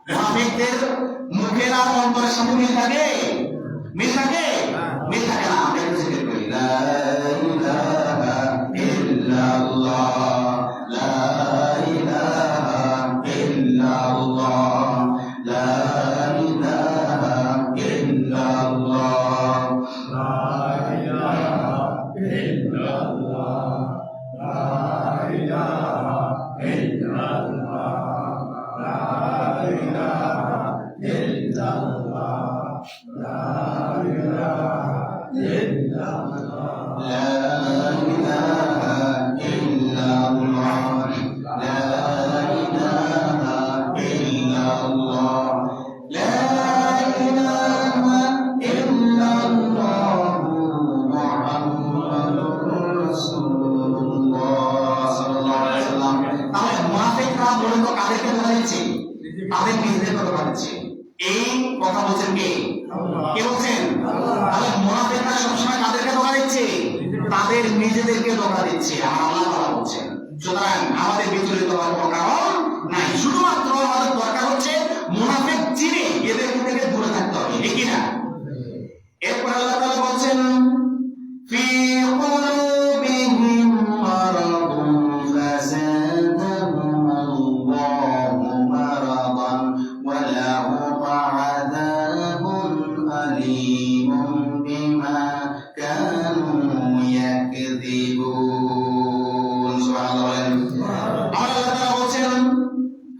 মুনাফিকদের মুখের আর অন্তরের সাথে মিল থাকে? মিল থাকে? মিল থাকে না। আমরা একটু জিকির করি, লা ইলাহা ইল্লাল্লাহ, লা ইলাহা ইল্লাল্লাহ, লা ইলাহা ইল্লাল্লাহ, লা ইলাহা ইল্লাল্লাহ, লা ইলাহা ইল্লাল্লাহ, লা ইলাহা ইল্লাল্লাহ, লা ইলাহা ইল্লাল্লাহ, লা ইলাহা ইল্লাল্লাহ, লা ইলাহা ইল্লাল্লাহ, লা ইলাহা ইল্লাল্লাহ, মুহাম্মাদুর রাসূলুল্লাহ সাল্লাল্লাহু আলাইহি ওয়াসাল্লাম। তাহলে মুনাফিকরা মূলত কাদেরকে ধোঁকা দিচ্ছে? তাদের নিজেদেরকে ধোঁকা দিচ্ছে। এই কথা বলছেন কে? কে বলছেন? তাহলে মুনাফিকরা সবসময় কাদেরকে ধোঁকা দিচ্ছে? তাদের নিজেদেরকে ধোঁকা দিচ্ছে। আল্লাহ তাআলা বলছেন, সুতরাং আমাদের বিচলিত হওয়ার কোনো কারণ নাই। শুধুমাত্র আমাদের দরকার হচ্ছে মুনাফিক চিনে এদের থেকে দূরে থাকতে হবে, ঠিক না? এরপর আল্লাহ তাআলা বলছেন, ফি কুলুবিহিম মারাদুন ফাযাদাহুমুল্লাহু মারাদান ওয়া লাহুম আযাবুন আলীমুন বিমা কানু ইয়াকযিবুন। সুবহানাল্লাহ। আল্লাহ তাআলা বলছেন,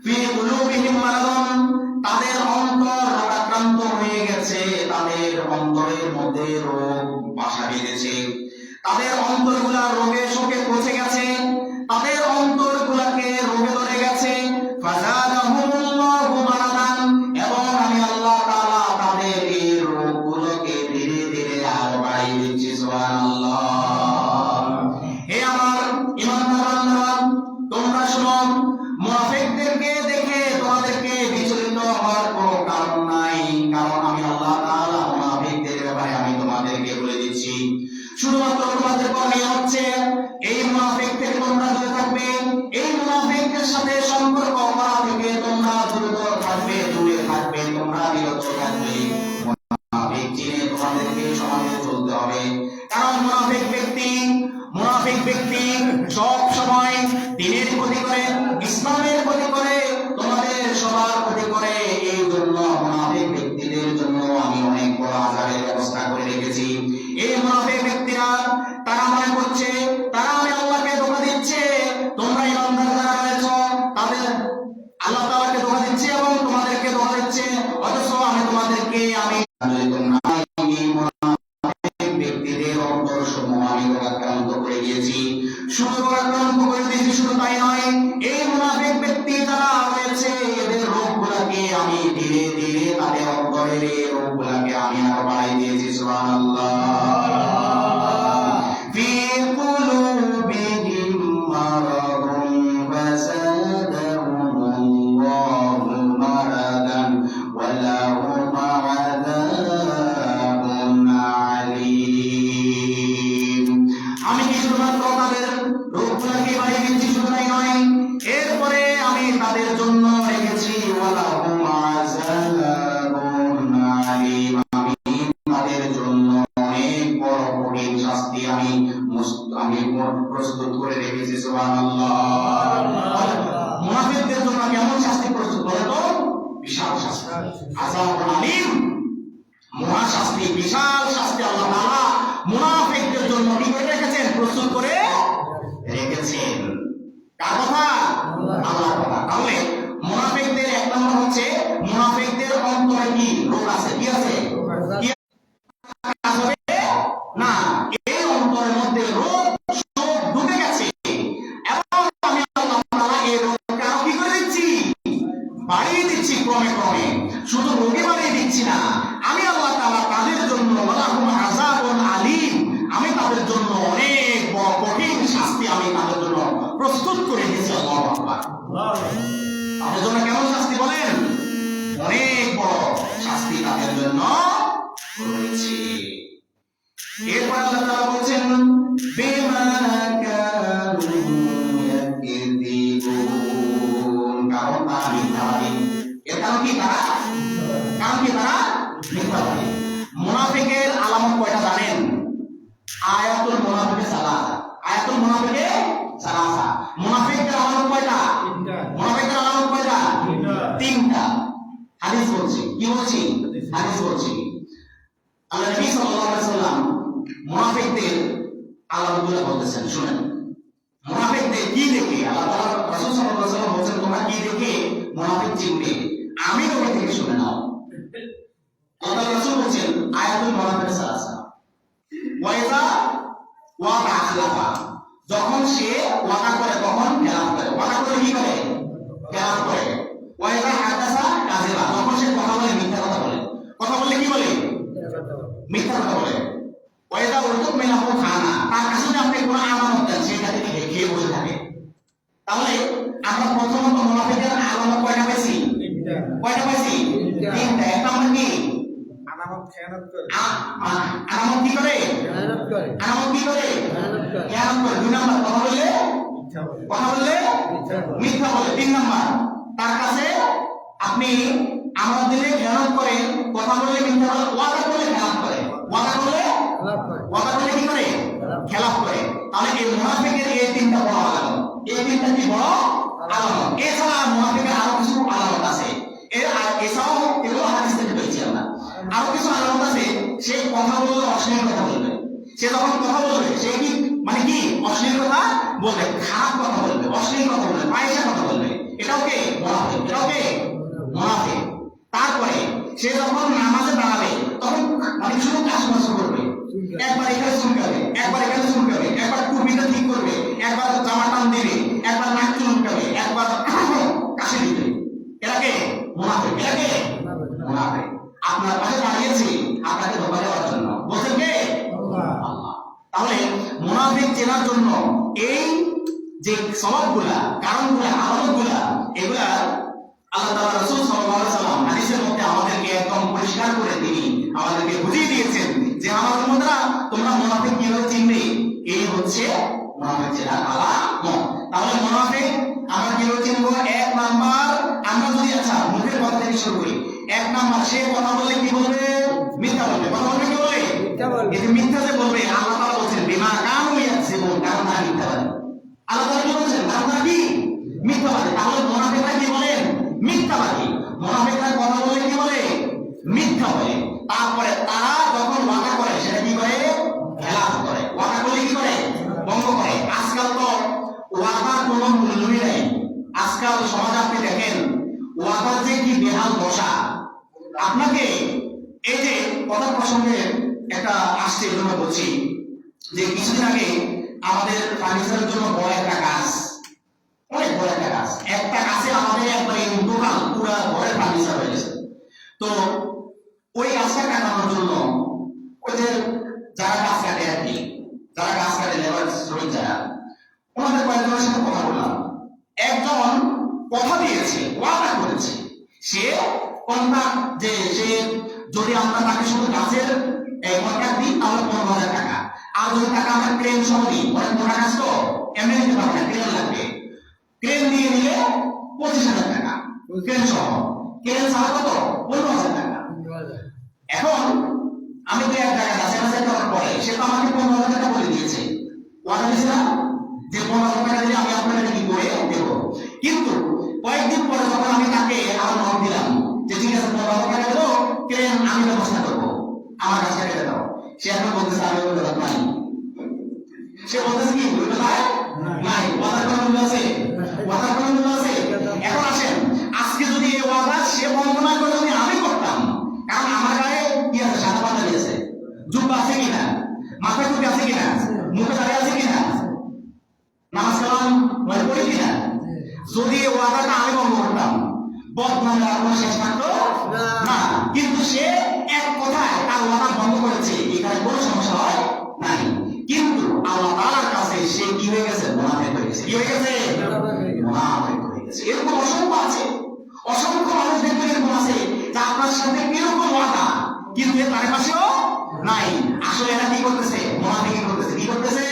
ফি কুলুবিহিম মারাদুন, তাদের অন্তর রোগাক্রান্ত হয়ে গেছে, তাদের অন্তরের মধ্যে রোগ বাসা বেঁধেছে, তাদের অন্তরগুলা রোগে শোকে পচে গেছে, তাদের অন্তরগুলাকে রোগে ধরে গেছে। ফাযাদাহুমুল্লাহু মারাদান, এবং আমি আল্লাহ তাআলা তাদের এই রোগগুলোকে ধীরে ধীরে আরো বাড়িয়ে দিচ্ছি। সুবহানাল্লাহ। হে আমার ঈমানদার বান্দারা, তোমরা শুনো, মুনাফিকদেরকে দেখে তোমাদেরকে বিচলিত হওয়ার কোনো কারণ নাই, কারণ আমি আল্লাহ তাআলা মুনাফিকদের ব্যাপারে আমি তোমাদেরকে বলে দিচ্ছি। শুধুমাত্র তোমাদের করণীয় হচ্ছে এই মুনাফিক থেকে তোমরা দূরে থাকবে, এই মুনাফিকদের সাথে সম্পর্ক করা থেকে তোমরা দ্রুত থাকবে, দূরে থাকবে, তোমরা বিরত থাকবে। মুনাফিক চিনে তোমাদেরকে সমাজে চলতে হবে, কারণ মুনাফিক ব্যক্তি সব সময় দিনের ক্ষতি করে, ইসলামের ক্ষতি করে, তোমাদের সবার ক্ষতি করে। এই জন্য মুনাফিক ব্যক্তিদের জন্য আমি অনেক বড় আযাবের ব্যবস্থা করে রেখেছি। এই মুনাফিক ব্যক্তিরা তারা মনে করছে তারা আমি আল্লাহকে ধোঁকা দিচ্ছে, তোমরা ইমানদার যারা রয়েছো তাদের আল্লাহ তাআলাকে ধোঁকা দিচ্ছে এবং তোমাদেরকে ধোঁকা দিচ্ছে, অথচ আমি তোমাদেরকে আমি ব্যক্তিদের অন্তরসমূহ আমি রোগাক্রান্ত করে দিয়েছি। শুধু রোগাক্রান্ত করে দিয়েছি শুধু তাই নয়, এই মুনাফিক ব্যক্তি যারা রয়েছে এদের রোগগুলাকে আমি ধীরে ধীরে তাদের অন্তরের এই রোগগুলাকে আমি আরো বাড়াই দিয়েছি। সুবহানাল্লাহ। ফি কুলুবিহিম মারাদুন ফাযাদাহুমুল্লাহু মারাদান ওয়া লাহুম আযাবুন আলীম। আমি কি শুধুমাত্র তাদের রোগগুলোকে বাড়িয়ে দিচ্ছি শুধু তাই নয়, এরপরে আমি তাদের জন্য রেখেছি ওয়া লাহুম আযাবুন আলীম, আমি তাদের জন্য অনেক বড় কঠিন শাস্তি আমি প্রস্তুত করে রেখেছি। সুবহানাল্লাহ। মুনাফিকদের জন্য কেমন শাস্তি প্রস্তুত করে? তো বিশাল শাস্তি, আযাবুন আলীম, মহা শাস্তি, বিশাল শাস্তি আল্লাহ তাআলা মুনাফিকদের জন্য কি করে রেখেছেন? প্রস্তুত করে রেখেছেন। কার কথা? আল্লাহর কথা। তাহলে মুনাফিকদের এক নম্বর হচ্ছে মুনাফিকদের অন্তরে কি রোগ আছে? কি আছে? কি আছে না? এই অন্তরের মধ্যে রোগ শোক ঢুকে গেছে এবং আমি আল্লাহ তাআলা এই রোগকে আরো কি করে দিচ্ছি? বাড়িয়ে দিচ্ছি ক্রমে ক্রমে। শুধু রোগে বাড়িয়ে দিচ্ছি না, আমি আল্লাহ তাআলা তাদের জন্য ওয়ালাহুম আযাবুন আলীম, আমি তাদের জন্য অনেক বড় কঠিন শাস্তি আমি তাদের জন্য প্রস্তুত করে দিয়েছি। আল্লাহু আকবার। তাদের জন্য কেমন শাস্তি বলেন? অনেক বড় তাদের জন্য রয়েছে। এরপর আল্লাহ তাআলা বলছেন বিমা কানু ইয়াকযিবুন, কারণ তারা মিথ্যাবাদী। এর কারণ কি? তারা মিথ্যাবাদী। মুনাফিকের আলামত কয়টা জানেন? আয়াতুল মুনাফিকে সালাসা। আয়াতুল মুনাফিকে সালাসা। মুনাফিকের আলামত কয়টা? মুনাফিকের আলামত কয়টা? তিনটা। হাদিস বলছি। কি বলছি? হাদিস বলছি। আল্লাহ নবী সাল্লাল্লাহু আলাইহি ওয়াসাল্লাম মুনাফিকদের আলামতগুলো বলতেছেন, শুনেন। মুনাফিকদের কি দেখে আল্লাহ তাআলা রাসূল সাল্লাল্লাহু আলাইহি ওয়াসাল্লাম বলেন তোমরা কি দেখে মুনাফিক চিনবে? আমি নবী থেকে শুনে নাও। আল্লাহ রাসূল বলেন আয়াতুল মুনাফিকে সালাসা। ওয়াইদা ওয়াদা আখলাফা, যখন সে ওয়াদা করে তখন খেলাফ করে। ওয়াদা করে কি করে? খেলাফ করে। ওয়াইদা হাদাসা কাযিবা, যখন সে কথা বলে মিথ্যা কথা বলে। কথা বললে কি বলে? মিথ্যা কথা বলে। ওয়াইদা উরতুক মিনাহু খানা, তার কাছে যদি আপনি কোনো আমানত দেন সেটা থেকে খেয়ে বসে থাকে। তাহলে আমরা প্রথমত মুনাফিকের আলামত কয়টা পাইছি? কয়টা পাইছি? তিনটা। এক নম্বর কি? আলামত খেয়ানত করে। আলামত কি করে? খেয়ানত করে। আলামত কি করে? খেয়ানত করে। দুই নম্বর কথা বললে মিথ্যা বলে। তিন নম্বর তার কাছে আপনি আমানত দিলে খেয়ানত করে, কথা বললে মিথ্যা বলে, ওয়াদা করলে খেলাফ করে। ওয়াদা করলে কি করে? খেলাফ করে। তাহলে এই মুনাফিকের এই তিনটা বড় আলামত। এই তিনটা কি বড় আলামত? এছাড়া মুনাফিকের আরো কিছু আলামত আছে। এছাড়াও এগুলো হাদিস থেকে পেয়েছি আমরা। আরো কিছু আলামত আছে। সে কথা বললে অশ্লীল কথা বলবে। সে যখন কথা বলবে সে কি মানে কি অশ্লীল কথা বলবে, খারাপ কথা বলবে, অশ্লীল কথা বলবে, ফাহিশা কথা বলবে। এটাও কে? মুনাফিক। এটাও কে? মুনাফিক। তারপরে সে যখন নামাজে দাঁড়াবে তখন মানে শুধু কাজ করবে। একবার এখানে চুলকাবে, একবার এখানে চুলকাবে, একবার টুপিটা ঠিক করবে, একবার জামা টান দিবে, একবার নাক চুলকাবে, একবার কাশি দিবে। এরা কে? মুনাফিক। এরা কে? মুনাফিক। আপনার পাশে দাঁড়িয়েছি আপনাকে ধোঁকা দেওয়ার জন্য। বলছেন কে? আল্লাহ। তাহলে মুনাফিক চেনার জন্য এই যে সওয়াবগুলা, কারণগুলা, আলামতগুলা, এগুলা আল্লাহ তাআলা রাসূল সাল্লাল্লাহু আলাইহি ওয়াসাল্লাম হাদিসের মধ্যে আমাদেরকে একদম পরিষ্কার করে তিনি আমাদেরকে বুঝিয়ে দিয়েছেন যে আমার উম্মতরা তোমরা মুনাফিক কিভাবে চিনবে। এই হচ্ছে মুনাফিক চেনার আলামত। তাহলে মুনাফিক আমরা কিভাবে চিনবো? এক নাম্বার, আমরা যদি মুখের কথা থেকে শুরু করি। এক নাম্বার, সে কথা বললে কি বলবে? মিথ্যা বলবে। কথা বলবে কি বলবে? এই যে মিথ্যা যে বলবে, আল্লাহ তাআলা বলেন বিমা কানু ইয়াকসিবুন, কারণ তারা মিথ্যাবাদী। আল্লাহ তাআলা কি বলেন? কারণ তারা কি মিথ্যাবাদী। তাহলে মুনাফিকরা কি বলেন? মিথ্যাবাদী। মুনাফিকরা কথা বলে কি বলে? মিথ্যা বলে। তারপরে তারা যখন ওয়াদা করে সেটা কি করে? খেলাফ করে। ওয়াদা করলে কি করে? ভঙ্গ করে। আজকাল তো ওয়াদার কোনো মূল্যই নেই। আজকাল সমাজে আপনি দেখেন ওয়াদার যে কি বেহাল দশা। আপনাকে এই যে কথা প্রসঙ্গে একটা আসছে এজন্য বলছি যে কিছুদিন আগে আমাদের ফার্নিচারের জন্য বড় একটা গাছ, অনেক বড় একটা গাছ, একটা গাছে আমাদের একবার এই দোকান পুরো ঘরের ফার্নিচার হয়ে গেছে। তো ওই গাছটা কাটানোর জন্য ওই যে যারা গাছ কাটে আর কি, যারা গাছ কাটে লেবার শ্রমিক যারা, ওনাদের কয়েকজনের সাথে কথা বললাম। একজন কথা দিয়েছে, ওয়াদা করেছে, সে কন্ট্রাক্ট যে সে যদি আমরা তাকে শুধু গাছের কন্ট্রাক্ট দিই তাহলে 15,000 টাকা, আর যদি টাকা আমরা ক্রেন সহ দিই, অনেক মোটা গাছ তো এমনি দিতে পারবে না, ক্রেন লাগবে। ক্রেন দিয়ে নিলে 25,000 টাকা ক্রেন সহ, ক্রেন ছাড়া কত? 15,000 টাকা। এখন আমি তো এক জায়গায় যাচাই করার পরে সে তো আমাকে 15,000 টাকা বলে দিয়েছে। ওয়াদা দিয়েছিলাম যে 15,000 টাকা দিলে আমি আপনাকে কি করে দেবো। কিন্তু কয়েকদিন পরে যখন আমি তাকে আবার নক দিলাম যে ঠিক আছে 15,000 টাকা দেবো, ক্রেন আমি ব্যবস্থা করবো, আমার কাছে কেটে দাও, সে এখন বলতেছে আমি ওই কথা নাই। সে বলতেছে কি ওই কথা নাই, ওয়াদার কোনো মূল্য আছে? ওয়াদার কোনো মূল্য আছে? এখন আসেন, আজকে যদি এই ওয়াদা সে বন্ধ না করে যদি আমি করতাম, কারণ আমার গায়ে কি আছে? সাদা পাঞ্জাবি আছে, জুব্বা আছে কিনা, মাথায় টুপি আছে কিনা, মুখে দাঁড়িয়ে আছে কিনা, নামাজ কালাম মানে পড়ি কিনা, যদি এই ওয়াদাটা আমি ভঙ্গ করতাম বদনামের আর কোনো শেষ থাকতো না। কিন্তু সে এক কথায় তার ওয়াদা ভঙ্গ করেছে, এখানে কোনো সমস্যা হয় নাই। কিন্তু আল্লাহ তাআলার কাছে সে কি হয়ে গেছে? মুনাফিক হয়ে গেছে। কি হয়ে গেছে? মুনাফিক হয়ে গেছে। এরকম অসংখ্য আছে, অসংখ্য মানুষ দেখবেন এরকম আছে যে আপনার সাথে কিরকম ওয়াদা, কিন্তু এর পাশেও নাই। আসলে এরা কি করতেছে? মুনাফিকি করতেছে। কি করতেছে?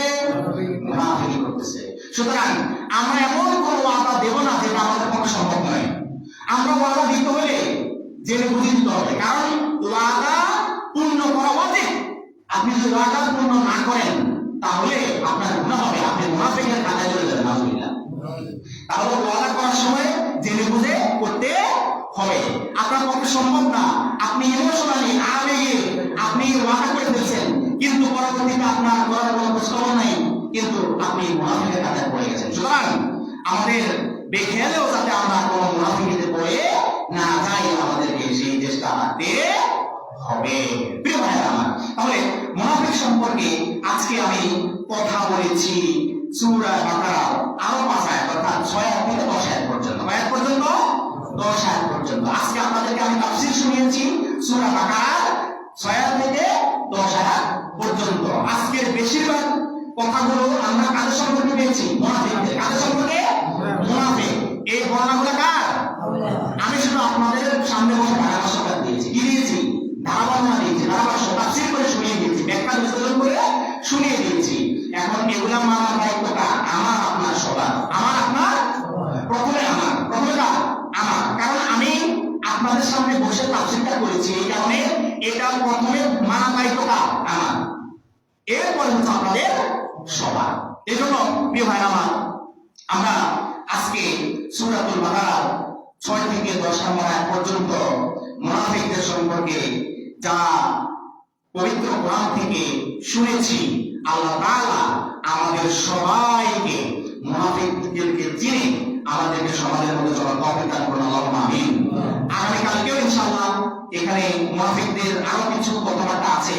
মুনাফিকি করতেছে। সুতরাং আমরা এমন কোন ওয়াদা দেব না যেটা আমাদের পক্ষে সম্ভব নয়। আমরা ওয়াদা দিতে হলে জেনে বুঝে দিতে হবে, কারণ ওয়াদা পূর্ণ করা উচিত। আপনি যদি ওয়াদা পূর্ণ না করেন তাহলে আপনার গুনাহ হবে, আপনি মুনাফিকের খাতায় চলে যাবেন। নাউজুবিল্লাহ। তাহলে ওয়াদা করার সময় জেনে বুঝে করতে হবে। আপনার পক্ষে সম্ভব না, আপনি ইমোশনালি আবেগে আপনি ওয়াদা করে ফেলছেন, কিন্তু পরবর্তীতে আপনার করার কোনো খোঁজখবর নাই, কিন্তু আপনি মুনাফিকের খাতায় পড়ে গেছেন। সুতরাং আমাদের বেখেয়ালেও যাতে আমরা কোনো মুনাফিকিতে পড়ে না যাই, আমাদেরকে সেই চেষ্টা রাখতে হবে। প্রিয় ভাইরা আমার, তাহলে মুনাফিক সম্পর্কে আজকে আমি কথা বলেছি সূরা বাকারা আরো 5 আয়াত, অর্থাৎ 6 আয়াত থেকে 10 আয়াত পর্যন্ত। আয়াত পর্যন্ত 10 আয়াত পর্যন্ত আজকে আপনাদেরকে আমি তাফসীর শুনিয়েছি সূরা বাকারা 6 আয়াত থেকে 10 আয়াত পর্যন্ত। আজকের বেশিরভাগ কথাগুলো আমরা কাদের সম্পর্কে পেয়েছি? মুনাফিকদের। কাদের সম্পর্কে? মুনাফিক। এই বর্ণনাগুলো কার? আমি শুধু আপনাদের সামনে বসে ধারাভাষ্যটা দিয়েছি। কি দিয়েছি? ধারাবর্ণনা দিয়েছি, ধারাভাষ্য তাফসীর করে শুনিয়ে দিয়েছি, ব্যাখ্যা বিশ্লেষণ করে শুনিয়ে দিয়েছি। এখন এগুলা মানার দায়িত্বটা আমার আপনার সবার। আমার আপনার প্রথমে আমার, কারণ আমি আপনাদের সামনে বসে তাফসীরটা করেছি, এই কারণে এটা প্রথমে মানার দায়িত্বটা আমার, এরপরে হচ্ছে আপনাদের সবার। এই জন্য প্রিয় ভাই আমার, আমরা আজকে সূরাতুল বাকারা 6 থেকে 10 নম্বর আয়াত পর্যন্ত মুনাফিকদের সম্পর্কে যা পবিত্র কোরআন থেকে শুনেছি, আল্লাহ তাআলা আমাদের সবাইকে মুনাফিকদেরকে চিনে আমাদেরকে সমাজের মধ্যে চলার তৌফিক দান করুন। আল্লাহুম্মা আমিন। আগামী কালকেও ইনশাআল্লাহ এখানে মুনাফিকদের আরো কিছু কথাবার্তা আছে,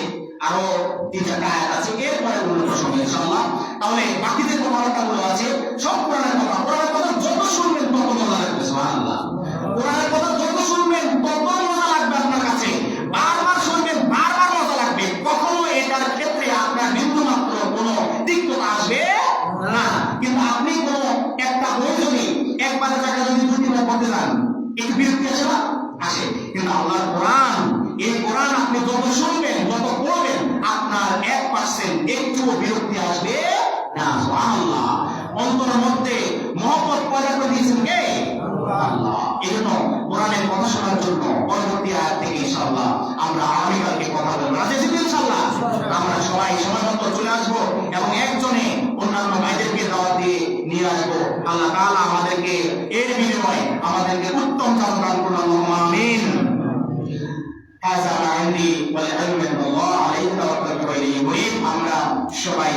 আরো 3-4টা আয়াত আছে, এরপরে অন্য প্রসঙ্গ ইনশাআল্লাহ। তাহলে বাকি যে কথাবার্তাগুলো আছে সব কোরআনের কথা। কোরআনের কথা যত শুনবেন তত মজা লাগবে। সুবহানাল্লাহ। কোরআনের কথা যত শুনবেন তত মজা লাগবে আপনার কাছে, বারবার শুনবেন, বারবার মজা লাগবে। কখনো এটার ক্ষেত্রে আপনার বিন্দুমাত্র কোনো তিক্ততা আসবে না। কিন্তু আপনি কোনো একটা বই যদি একবারের জায়গায় যদি 2-3 বার পড়তে যান, একটু বিরক্তি আসে না? আসে। কিন্তু আল্লাহর কোরআন, এই কোরআন আপনি যত শুনবেন, যত পড়বেন, আপনার 1% একটুও বিরক্তি আসবে না। সুবহানাল্লাহ। অন্তরের মধ্যে মহব্বত পয়দা করে দিয়েছেন কে? আল্লাহ। এজন্য কোরআনের কথা শোনার জন্য পরবর্তী আয়াত থেকে ইনশাআল্লাহ আমরা আগামীকালকে কথা বলবো। রাজি আছি ইনশাআল্লাহ? আমরা সবাই সময় মতো চলে আসবো এবং একজনে অন্যান্য ভাইদেরকে দাওয়াত দিয়ে নিয়ে আসবো। আল্লাহ তাআলা আমাদেরকে এর বিনিময়ে আমাদেরকে উত্তম কাজ দান করুন। আল্লাহুম্মা আমিন। হাযা মা ইনদি ওয়াল ইলমু মিনাল্লাহ আলাইহি তাওয়াক্কালতু ওয়া ইলাইহি উনীব। আমরা সবাই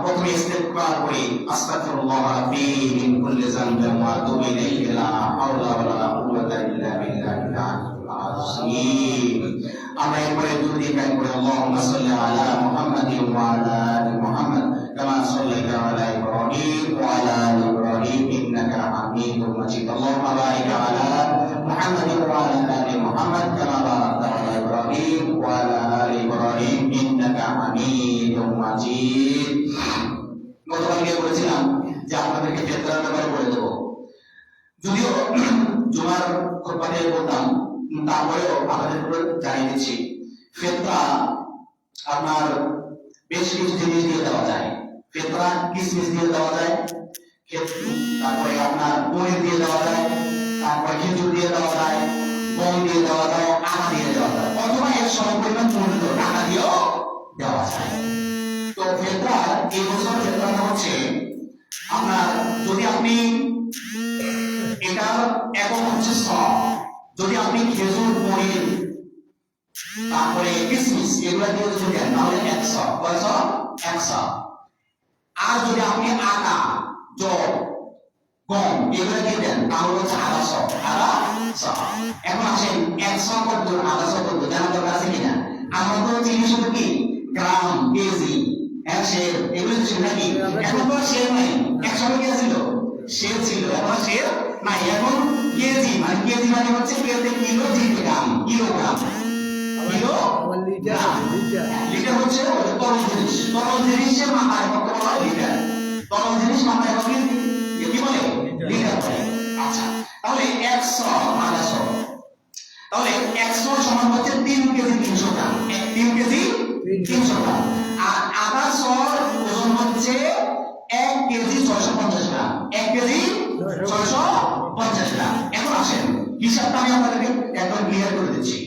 প্রথমে ইস্তিগফার করি। আস্তাগফিরুল্লাহ রাব্বি মিন কুল্লি যানবিন ওয়া আতুবু ইলাইহি লা হাওলা ওয়া লা কুওয়াতা ইল্লা বিল্লাহিল আলিয়্যিল আযীম। আমরা এরপরে দুরূদ গান করে আল্লাহুম্মা সাল্লি আলা মুহাম্মাদিন ওয়া আলা আলি মুহাম্মাদ কামা সাল্লাইতা আলা ইব্রাহিম ওয়া আলা আলি ইব্রাহিম ইন্নাকা হামিদুম মাজিদ। আল্লাহুম্মা বারিক আলা মুহাম্মাদিন ওয়া আলা আলি মুহাম্মাদ কামা বারাকতা আলা ইব্রাহিম ওয়া আলা আলি ইব্রাহিম ইন্নাকা হামিদুম মাজিদ। গতকালকে বলেছিলাম যে আপনাদেরকে ফিতরার ব্যাপারে বলে দেবো, যদিও জুমার খুতবাতে বলতাম, তারপরেও আপনাদের জানিয়ে দিচ্ছি। ফিতরা আপনার বেশ কিছু জিনিস দিয়ে দেওয়া যায়। ফিতরা কিসমিস দিয়ে দেওয়া যায়, তারপরে আপনার পনির দিয়ে দেওয়া যায়, তারপরে খেজুর দিয়ে দেওয়া যায়, গম দিয়ে দেওয়া যায়, আটা দিয়ে দেওয়া যায়, অথবা এর সমপরিমাণ মূল্য টাকা দিয়েও দেওয়া যায়। তো ফিতরা এই বছর ফিতরাটা হচ্ছে আপনার, যদি আপনি এটার একক হচ্ছে সব, যদি আপনি খেজুর, পনির, তারপরে কিসমিস এগুলা দিয়ে যদি দেন তাহলে 100। কয়শ? 100। আর যদি আপনি আটা, জব, গম এগুলা দিয়ে দেন তাহলে হচ্ছে 150। এখন আসেন 100 কত, 150 কত জানার দরকার আছে কিনা? আমরা তো চিনি শুধু কি গ্রাম, কেজি, শের, এগুলো ছিল নাকি? এখন তো শের নাই। 100 কি ছিল? শের ছিল। এখন শের নাই, এখন কেজি। মানে কেজি মানে হচ্ছে কেতে কিলো, জিতে গ্রাম, কিলোগ্রাম, কিলো লিটার হচ্ছে তরল জিনিস। তরল জিনিসের মাথায় কত বলা হয়? লিটার। তরল জিনিস মাথায় কত কি বলে? লিটার বলে। আচ্ছা, তাহলে 100, 150। তাহলে 1 মণ সমান হচ্ছে 3 কেজি 300 গ্রাম, 3 কেজি 300 গ্রাম। আর আদা সর ওজন হচ্ছে 1 কেজি 650 গ্রাম, 1 কেজি 650 গ্রাম। এখন আসেন হিসাবটা আমি আপনাদেরকে একদম ক্লিয়ার করে দিচ্ছি।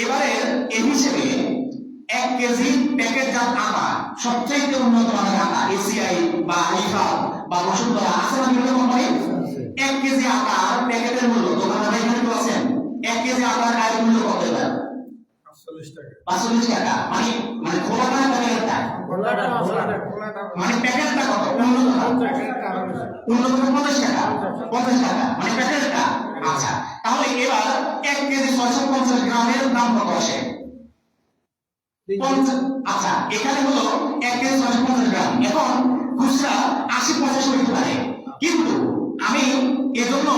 এবারে এই হিসেবে 1 কেজি প্যাকেটজাত আটা, সবচেয়ে উন্নত মানের আটা, এসিআই বা আলিফা বা বসুন্ধরা আছে না বিভিন্ন কোম্পানি, 1 কেজি আটার প্যাকেটের মূল্য, দোকানদার এখানে তো আছেন, 1 কেজি আটার গায়ের মূল্য কত এবার? 45 টাকা। মানে খোলাটা না প্যাকেটটা? মানে প্যাকেটটা কত? উন্নতটা 50 টাকা, 50 টাকা মানে প্যাকেটটা। আচ্ছা, তাহলে এবার 1 কেজি 650 গ্রামের দাম কত আসে? আচ্ছা, এখানে হলো 1 কেজি 650 গ্রাম। এখন খুচরা 80-85 হইতে পারে, কিন্তু আমি এজন্য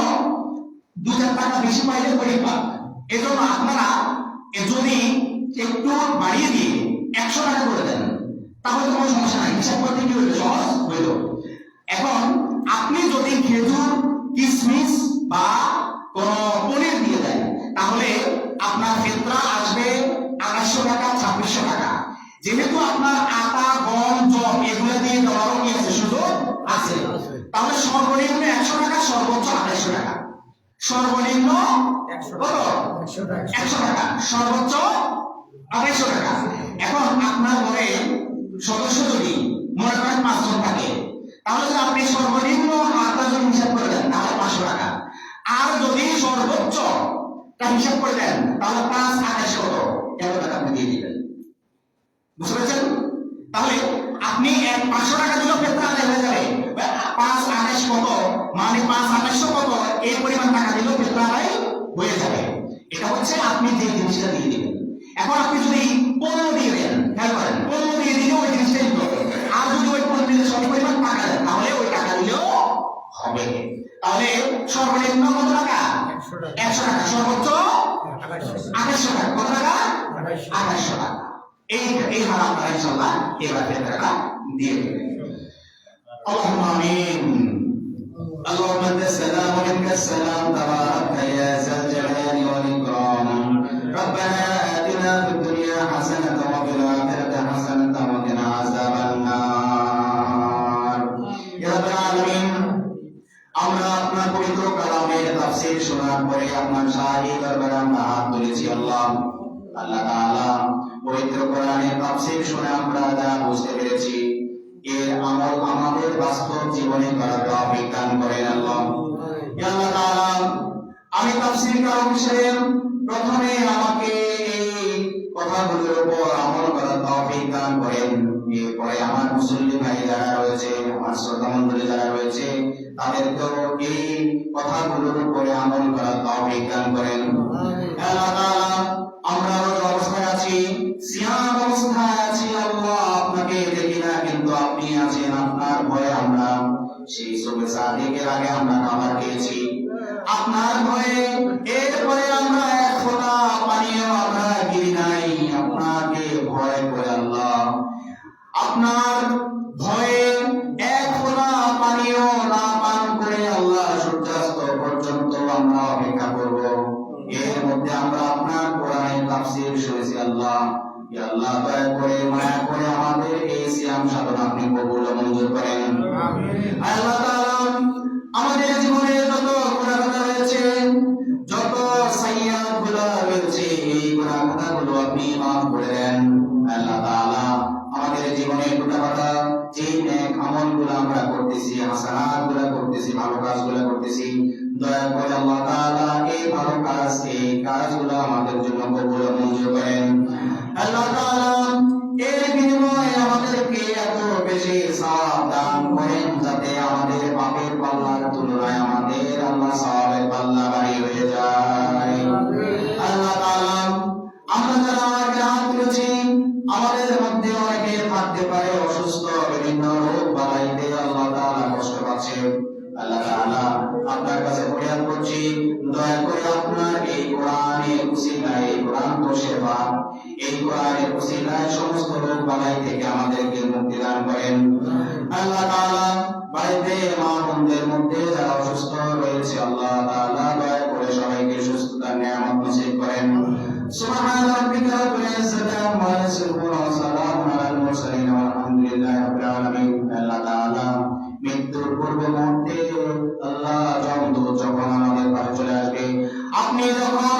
2-4 টাকা বেশি পাইলে পরিবার, এজন্য আপনারা যদি একটু বাড়িয়ে দিয়ে 100 টাকা করে দেন তাহলে কোনো সমস্যা নাই, হিসাব করতে কি হইলো, সহজ হইলো। এখন আপনি যদি খেজুর, কিশমিশ বা কোন পনির দিয়ে দেন তাহলে আপনার ফিতরা আসবে 2800 টাকা, 2600 টাকা। যেহেতু আপনার আটা, গম, জব এগুলো দিয়ে দেওয়ারও কি আছে, সুযোগ আছে, তাহলে সর্বনিম্ন 100 টাকা, সর্বোচ্চ 2800 টাকা। সর্বনিম্ন কত? 100 টাকা, সর্বোচ্চ 2800 টাকা। এখন আপনার ঘরে সদস্য যদি মনে করেন 5 জন থাকে, তাহলে যদি আপনি সর্বনিম্ন 8 জন হিসাব করে দেন তাহলে 500 টাকা। আর যদি সর্বোচ্চ তা হিসাব করে দেন তাহলে 5 28 কত, 11 টাকা আপনি দিয়ে দিবেন। বুঝতে পেরেছেন? তাহলে আপনি 500 টাকা দিলেও ফিতরা আদায় হয়ে যাবে। 5 28 কত, মানে 5 2800 কত, এই পরিমাণ টাকা দিলেও ফিতরা আদায় হয়ে যাবে। এটা হচ্ছে আপনি যে জিনিসটা দিয়ে দিবেন। এখন আপনি যদি 15 দিয়ে দেন, খেয়াল করেন, 15 দিয়ে দিলেও ওই জিনিসটাই দিতে হবে। আর যদি ওই 15 দিলে সব পরিমাণ টাকা দেন তাহলে ওই টাকা দিলেও হবে। তাহলে সর্বনিম্ন কত টাকা? 100 টাকা, সর্বোচ্চ 2800 টাকা। কত টাকা? 2800 টাকা। এই হার আপনারা ইনশাআল্লাহ এবার ফিতরাটা দিয়ে দেবেন। اللهم آمين. اللهم أنت السلام ومنك السلام، تبارك يا ذا الجلال والإكرام. ربنا آتنا في الدنيا حسنة وفي الآخرة حسنة وقنا عذاب النار يا رب العالمين. আমরা আপনার পবিত্র কালামের তাফসীর শোনার পরে আপনার শাহী দরবারে আমরা হাত তুলেছি। আল্লাহ তাআলা পবিত্র কোরআনের তাফসীর শুনে আমরা যা বুঝতে পেরেছি এর আমল আমাদের বাস্তব জীবনে করার তৌফিক দান করেন আল্লাহ। ইয়া আল্লাহ তাআলা, আমি তাফসীর কারক হিসেবে প্রথমে আমাকে এই কথাগুলোর উপর আমল করার তৌফিক দান করেন। এরপরে আমার মুসলিম ভাই যারা রয়েছে, আমার শ্রোতা মণ্ডলী যারা রয়েছে, তাদেরকেও এই কথাগুলোর উপরে আমল করার তৌফিক দান করেন। আল্লাহ তাআলা, আমরা রোজা অবস্থায় আছি, সিয়াম অবস্থায় আছি, আল্লাহ আপনাকে দেখি না কিন্তু আপনি আছেন। আপনার ভয়ে আমরা সেই সুবহে সাদিকের আগে আমরা খাবার খেয়েছি আপনার ভয়ে, এরপরে আমরা এক ফোঁটা পানিও আমরা গিরি নাই আপনাকে ভয় করে। আল্লাহ আপনার ভয়ে এক ফোঁটা পানিও না পান করে আল্লাহ সূর্যাস্ত পর্যন্ত আমরা অপেক্ষা করব। এর মধ্যে আমরা আপনার কোরআনের তাফসীর শুনেছি। আল্লাহ ইয়া আল্লাহ, দয়া করে মায়া করে আমাদের এই সিয়াম সাধনা আপনি কবুল ও মঞ্জুর করেন। আমিন। আল্লাহ তাআলা, আমাদের জীবনে যত গুনাহ রয়েছে, যত সাইয়্যাত গুনাহ রয়েছে, এই গুনাহগুলো আপনি মাফ করে দেন। আল্লাহ তাআলা, আমাদের জীবনে গোটাবাটা যে নেক আমলগুলো আমরা করতেছি, হাসানাতগুলো করতেছি, ভালো কাজগুলো করতেছি, দয়া করে আল্লাহ তাআলা এই ভালো কাজ, এই কাজগুলো আমাদের জন্য কবুল ও মঞ্জুর করেন। আল্লাহ তাআলা, এর বিনিময়ে আমাদেরকে এত বেশি সওয়াব দান করেন যাতে আমাদের পাপের পাল্লার তুলনায় আমাদের আল্লাহ সওয়াবের পাল্লা ভারী হয়ে যায়। আল্লাহ তাআলা, আমরা যারা গ্রাম করেছি, আমাদের মধ্যে অনেকে থাকতে পারে অসুস্থ, বিভিন্ন রোগ বালাইতে আল্লাহ তাআলা কষ্ট পাচ্ছে। আল্লাহ তাআলা, আপনার কাছে ফরিয়াদ করছি, দয়া করে আপনার এই কোরআনের উসিলায়, এই কোরআন তো সেবা, এই কোরআনের উসিলায় সমস্ত রোগ বালাই থেকে আমাদেরকে মুক্তি দান করেন। আল্লাহ তাআলা, বাড়িতে মা বোনদের মধ্যে যারা অসুস্থ রয়েছে, আল্লাহ তাআলা দয়া করে সবাইকে সুস্থতার নিয়ামত নসিব সুবহান রাব্বিকা রাব্বিল ইজ্জাতি আম্মা ইয়াসিফুন ওয়া সালামুন আলাল মুরসালিন ওয়ালহামদুলিল্লাহি রাব্বিল আলামিন। আল্লাহ তাআলা মৃত্যুর পূর্ব মুহূর্তে আল্লাহ যখন আমাদের পাশে চলে আসবে, আপনি যখন